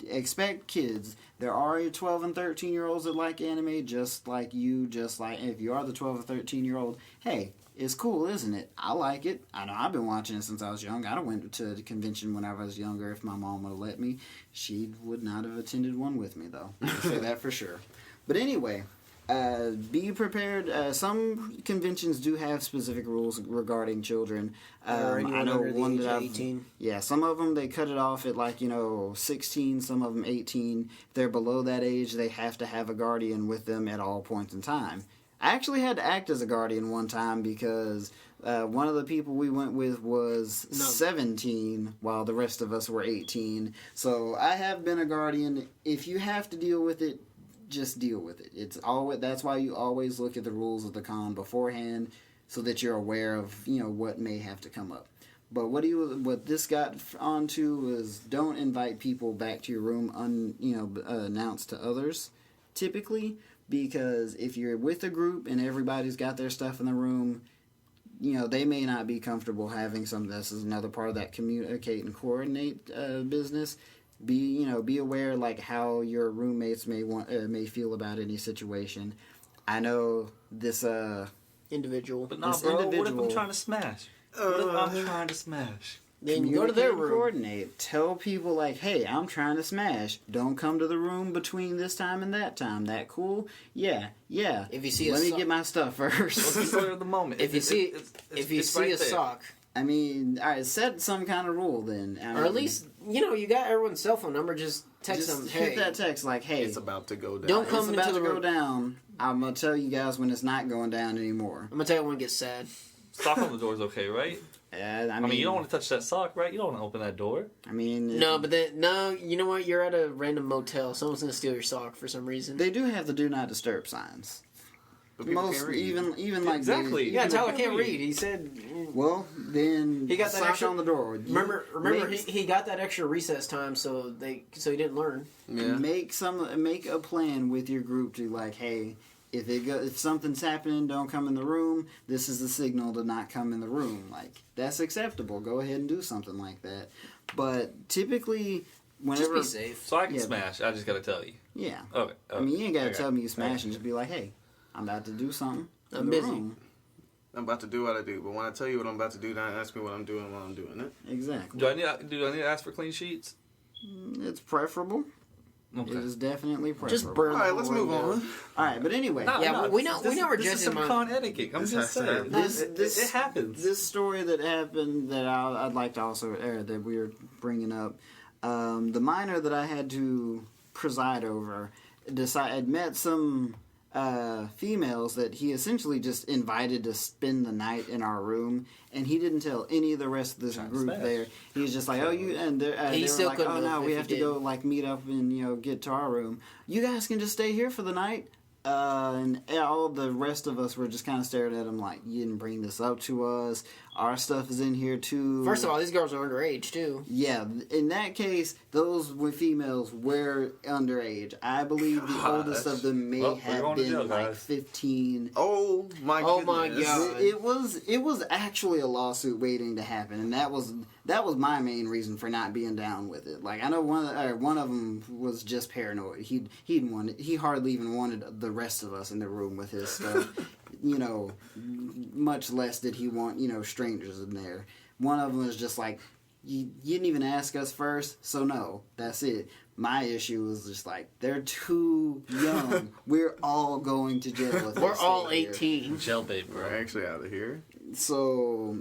expect kids. There are 12 and 13-year-olds that like anime, just like you, if you are the 12 or 13-year-old, hey, it's cool, isn't it? I like it. I know I've been watching it since I was young. I went to the convention when I was younger. If my mom would have let me, she would not have attended one with me, though. I'll say that for sure. But anyway, be prepared. Some conventions do have specific rules regarding children. Or anyone I know under the one age that of I've 18. yeah, some of them they cut it off at 16, some of them 18. If they're below that age, they have to have a guardian with them at all points in time. I actually had to act as a guardian one time because one of the people we went with was 17 while the rest of us were 18. So I have been a guardian. If you have to deal with it, just deal with it. That's why you always look at the rules of the con beforehand so that you're aware of what may have to come up. But what this got onto was don't invite people back to your room unannounced to others typically. Because if you're with a group and everybody's got their stuff in the room, they may not be comfortable having some. This is another part of that communicate and coordinate business. Be aware how your roommates may feel about any situation. I know this Individual. But not, This bro. What if individual- I'm trying to smash? What if I'm trying to smash? Then you go to their communicate and room. coordinate. Tell people hey, I'm trying to smash. Don't come to the room between this time and that time. That cool? Yeah. If you see let a me sock, get my stuff What's the first. story of the moment? if you see it's a right there. sock, I mean, all right, set some kind of rule then. or at least you got everyone's cell phone number. Just text just them. hit Hey, that text hey, It's about to go down. Don't it's come about into to the go room. down. I'm gonna tell you guys when it's not going down anymore. I'm gonna tell you when it gets sad. Sock on the door is okay, right? I I mean, you don't want to touch that sock, right? You don't want to open that door. I mean, No, but you know what? You're at a random motel. Someone's gonna steal your sock for some reason. they do have the do not disturb signs. But people Most can't read. even like Exactly. these- yeah, Even Tyler if can't you read. He said. Well, then He got that sock extra- on the door. You Remember, make- he got that extra recess time, so he didn't learn. Yeah. make a plan with your group to hey, if something's happening, don't come in the room. This is the signal to not come in the room. That's acceptable. Go ahead and do something like that. But typically, whenever Just be safe. So I can Yeah. smash. I just got to tell you. yeah, Okay. I mean you ain't gotta Okay. tell me you smash Okay. and just be hey, I'm about to do something. in I'm the busy. room. I'm about to do what I do, but when I tell you what I'm about to do, don't ask me what I'm doing while I'm doing it. Exactly. Do I need to ask for clean sheets? It's preferable. Okay. It is definitely preferable. Just burn. All right, let's move on. All right, but anyway, Yeah, we know we're This is judging some my- con etiquette. I'm This just has to saying. happen. It happens. This story that happened that I'd like to also that we were bringing up, the minor that I had to preside over, had met some females that he essentially just invited to spend the night in our room, and he didn't tell any of the rest of this group there. He was just like, "Oh, you," and they were like, "Oh no, we have to go like meet up and get to our room. You guys can just stay here for the night." And all the rest of us were just kind of staring at him like, "You didn't bring this up to us. Our stuff is in here too." First of all, these girls are underage too. Yeah, in that case, those females were underage. I believe the oldest of them may have been like 15. Oh my god! It was actually a lawsuit waiting to happen, and that was my main reason for not being down with it. Like I know one of them was just paranoid. He hardly even wanted the rest of us in the room with his stuff. Much less did he want, strangers in there. One of them was just like, you didn't even ask us first, so no, that's it. My issue was just like, they're too young. We're all going to jail. We're all 18. Jailbait, bro. We're actually out of here. So,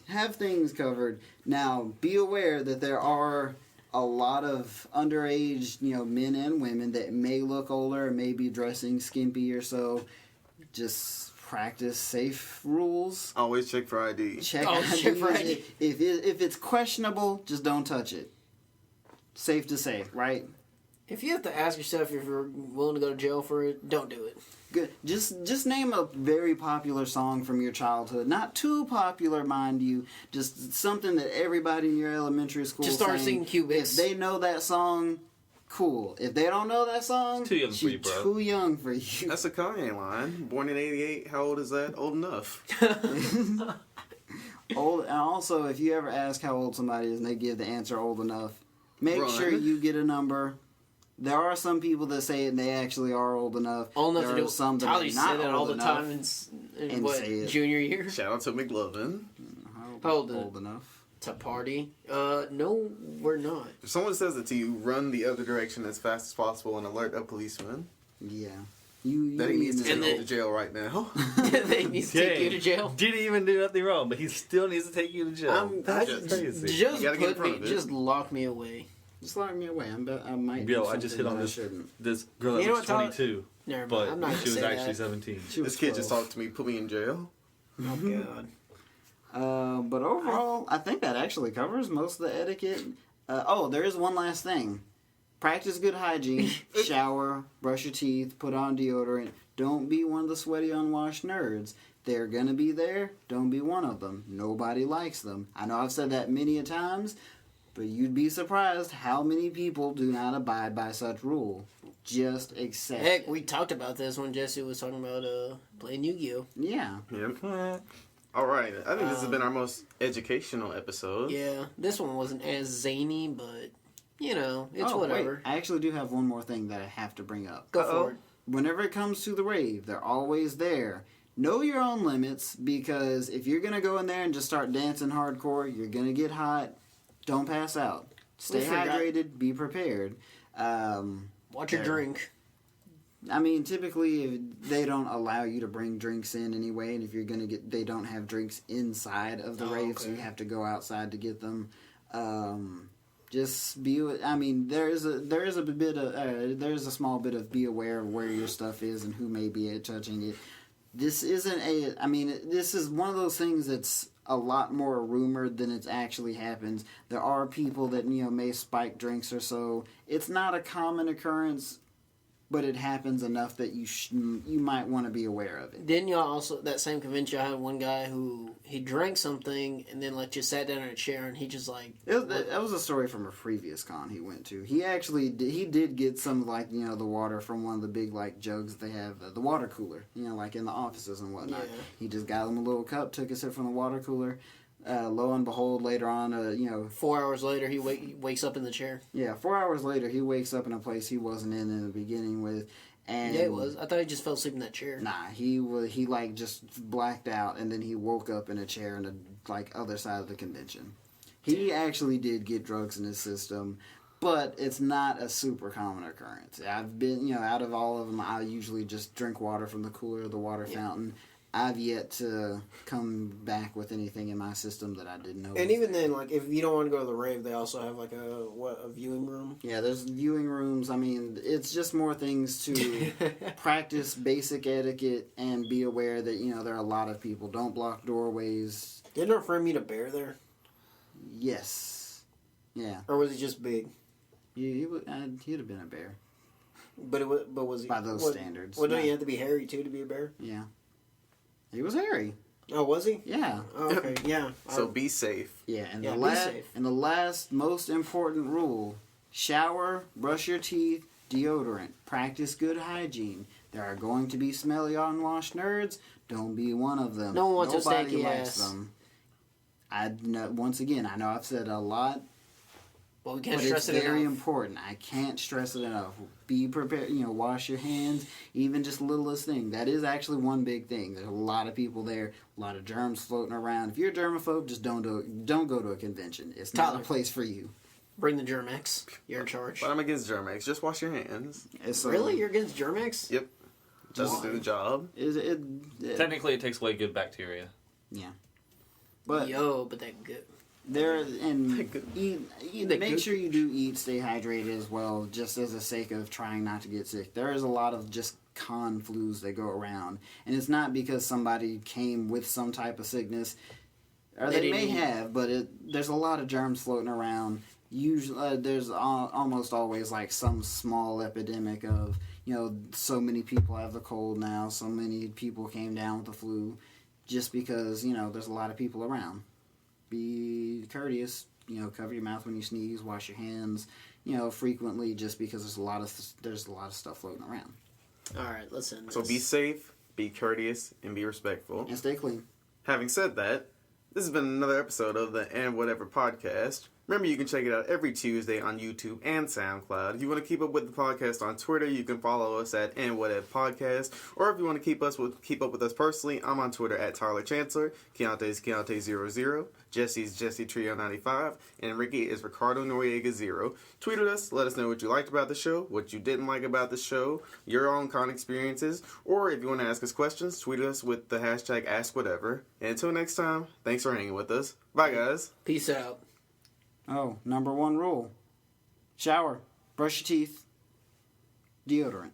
have things covered. Now, be aware that there are a lot of underage, men and women that may look older, may be dressing skimpy or so. Just practice safe rules. Always check for ID. Check for ID. If it's questionable, just don't touch it. Safe to say, right? If you have to ask yourself if you're willing to go to jail for it, don't do it. Good. Just name a very popular song from your childhood. Not too popular, mind you. Just something that everybody in your elementary school just start singing Cubits. If they know that song, cool. If they don't know that song, it's too young for you, bro. Too young for you. That's a Kanye line. Born in '88. How old is that? Old enough. Old. And also, if you ever ask how old somebody is and they give the answer old enough, make sure you get a number. There are some people that say it and they actually are old enough. Old enough there to do are some that Tyler are not said that all the enough time in what, junior year? Shout out to McLovin. How old enough to party? No, we're not. If someone says it to you, run the other direction as fast as possible and alert a policeman. Yeah. You that he needs to take take you to jail right now. They need to take you to jail. Didn't even do nothing wrong, but he still needs to take you to jail. That's crazy. Just lock me away. Just lock me away. I might. Yo, I just hit on this girl that was 22, but I'm not she was actually 17. This kid just talked to me, put me in jail. Oh god. But overall, I think that actually covers most of the etiquette. There is one last thing. Practice good hygiene. Shower, brush your teeth, put on deodorant. Don't be one of the sweaty, unwashed nerds. They're going to be there. Don't be one of them. Nobody likes them. I know I've said that many a times, but you'd be surprised how many people do not abide by such rule. Just accept Heck, it. we talked about this when Jesse was talking about playing Yu-Gi-Oh! Yeah. Yep. All right. I think this has been our most educational episode. Yeah. This one wasn't as zany, but, it's whatever. Wait. I actually do have one more thing that I have to bring up. Go for it. Whenever it comes to the rave, they're always there. Know your own limits, because if you're going to go in there and just start dancing hardcore, you're going to get hot. Don't pass out. Stay hydrated. Be prepared. Watch your drink. Typically they don't allow you to bring drinks in anyway, and if you're gonna they don't have drinks inside of the rave, so you have to go outside to get them. Just be. There's a small bit of be aware of where your stuff is and who may be touching it. This isn't this is one of those things that's a lot more rumored than it actually happens. There are people that may spike drinks or so. It's not a common occurrence, but it happens enough that you might want to be aware of it. Didn't y'all also, that same convention, I had one guy who he drank something and then just sat down in a chair and he just that was a story from a previous con he went to. He actually did get some the water from one of the big jugs they have, the water cooler, like in the offices and whatnot. Yeah. He just got him a little cup, took a sip from the water cooler. Lo and behold, later on, 4 hours later, he wakes up in the chair. Yeah, 4 hours later, he wakes up in a place he wasn't in the beginning with. And yeah, it was. I thought he just fell asleep in that chair. Nah, he just blacked out, and then he woke up in a chair in the other side of the convention. He actually did get drugs in his system, but it's not a super common occurrence. I've been, out of all of them, I usually just drink water from the cooler or the water fountain. I've yet to come back with anything in my system that I didn't know. And even then, like, if you don't want to go to the rave, they also have, like, a viewing room? Yeah, there's viewing rooms. I mean, it's just more things to practice basic etiquette and be aware that, you know, there are a lot of people. Don't block doorways. Didn't our friend meet a bear there? Yes. Yeah. Or was he just big? He'd have been a bear. But was he... By those standards. Well, don't you have to be hairy, too, to be a bear? Yeah. He was hairy. Oh, was he? Yeah. Oh, okay, yeah. So be safe. Yeah, and Yeah, the be safe. and the last most important rule: shower, brush your teeth, deodorant, practice good hygiene. There are going to be smelly, unwashed nerds. Don't be one of them. No one wants a Nobody stanky likes ass. them. Once again, I know I've said a lot, Well, we can't but stress it's it very enough. important. I can't stress it enough. Be prepared. You know, wash your hands. Even just littlest thing. That is actually one big thing. There's a lot of people there. A lot of germs floating around. If you're a germaphobe, just don't go to a convention. It's not Tyler. a place for you. Bring the Germex. You're in charge. But I'm against Germex. Just wash your hands. It's, Really? You're against Germex? Yep. Just do the job. Technically, it takes away good bacteria. Yeah. But Yo, but that good. there and They make good. sure you do eat, stay hydrated as well, just as a sake of trying not to get sick. There is a lot of just con flus that go around, and it's not because somebody came with some type of sickness, or They they may didn't eat. have, but there's a lot of germs floating around. Usually, there's almost always like some small epidemic of, you know, so many people have the cold now, so many people came down with the flu, just because, you know, there's a lot of people around. Be courteous, you know, cover your mouth when you sneeze, wash your hands, you know, frequently, just because there's a lot of stuff floating around. All right, let's end this. So be safe, be courteous, and be respectful. And stay clean. Having said that, this has been another episode of the And Whatever podcast. Remember, you can check it out every Tuesday on YouTube and SoundCloud. If you want to keep up with the podcast on Twitter, you can follow us at And Whatever Podcast. Or if you want to keep up with us personally, I'm on Twitter at Tyler Chancellor. Keontae's Keontae00. Jesse's Jesse Trio 95. And Ricky is Ricardo Noriega 0. Tweet at us. Let us know what you liked about the show, what you didn't like about the show, your own con experiences. Or if you want to ask us questions, tweet us with the hashtag AskWhatever. And until next time, thanks for hanging with us. Bye, guys. Peace out. Oh, number one rule: shower, brush your teeth, deodorant.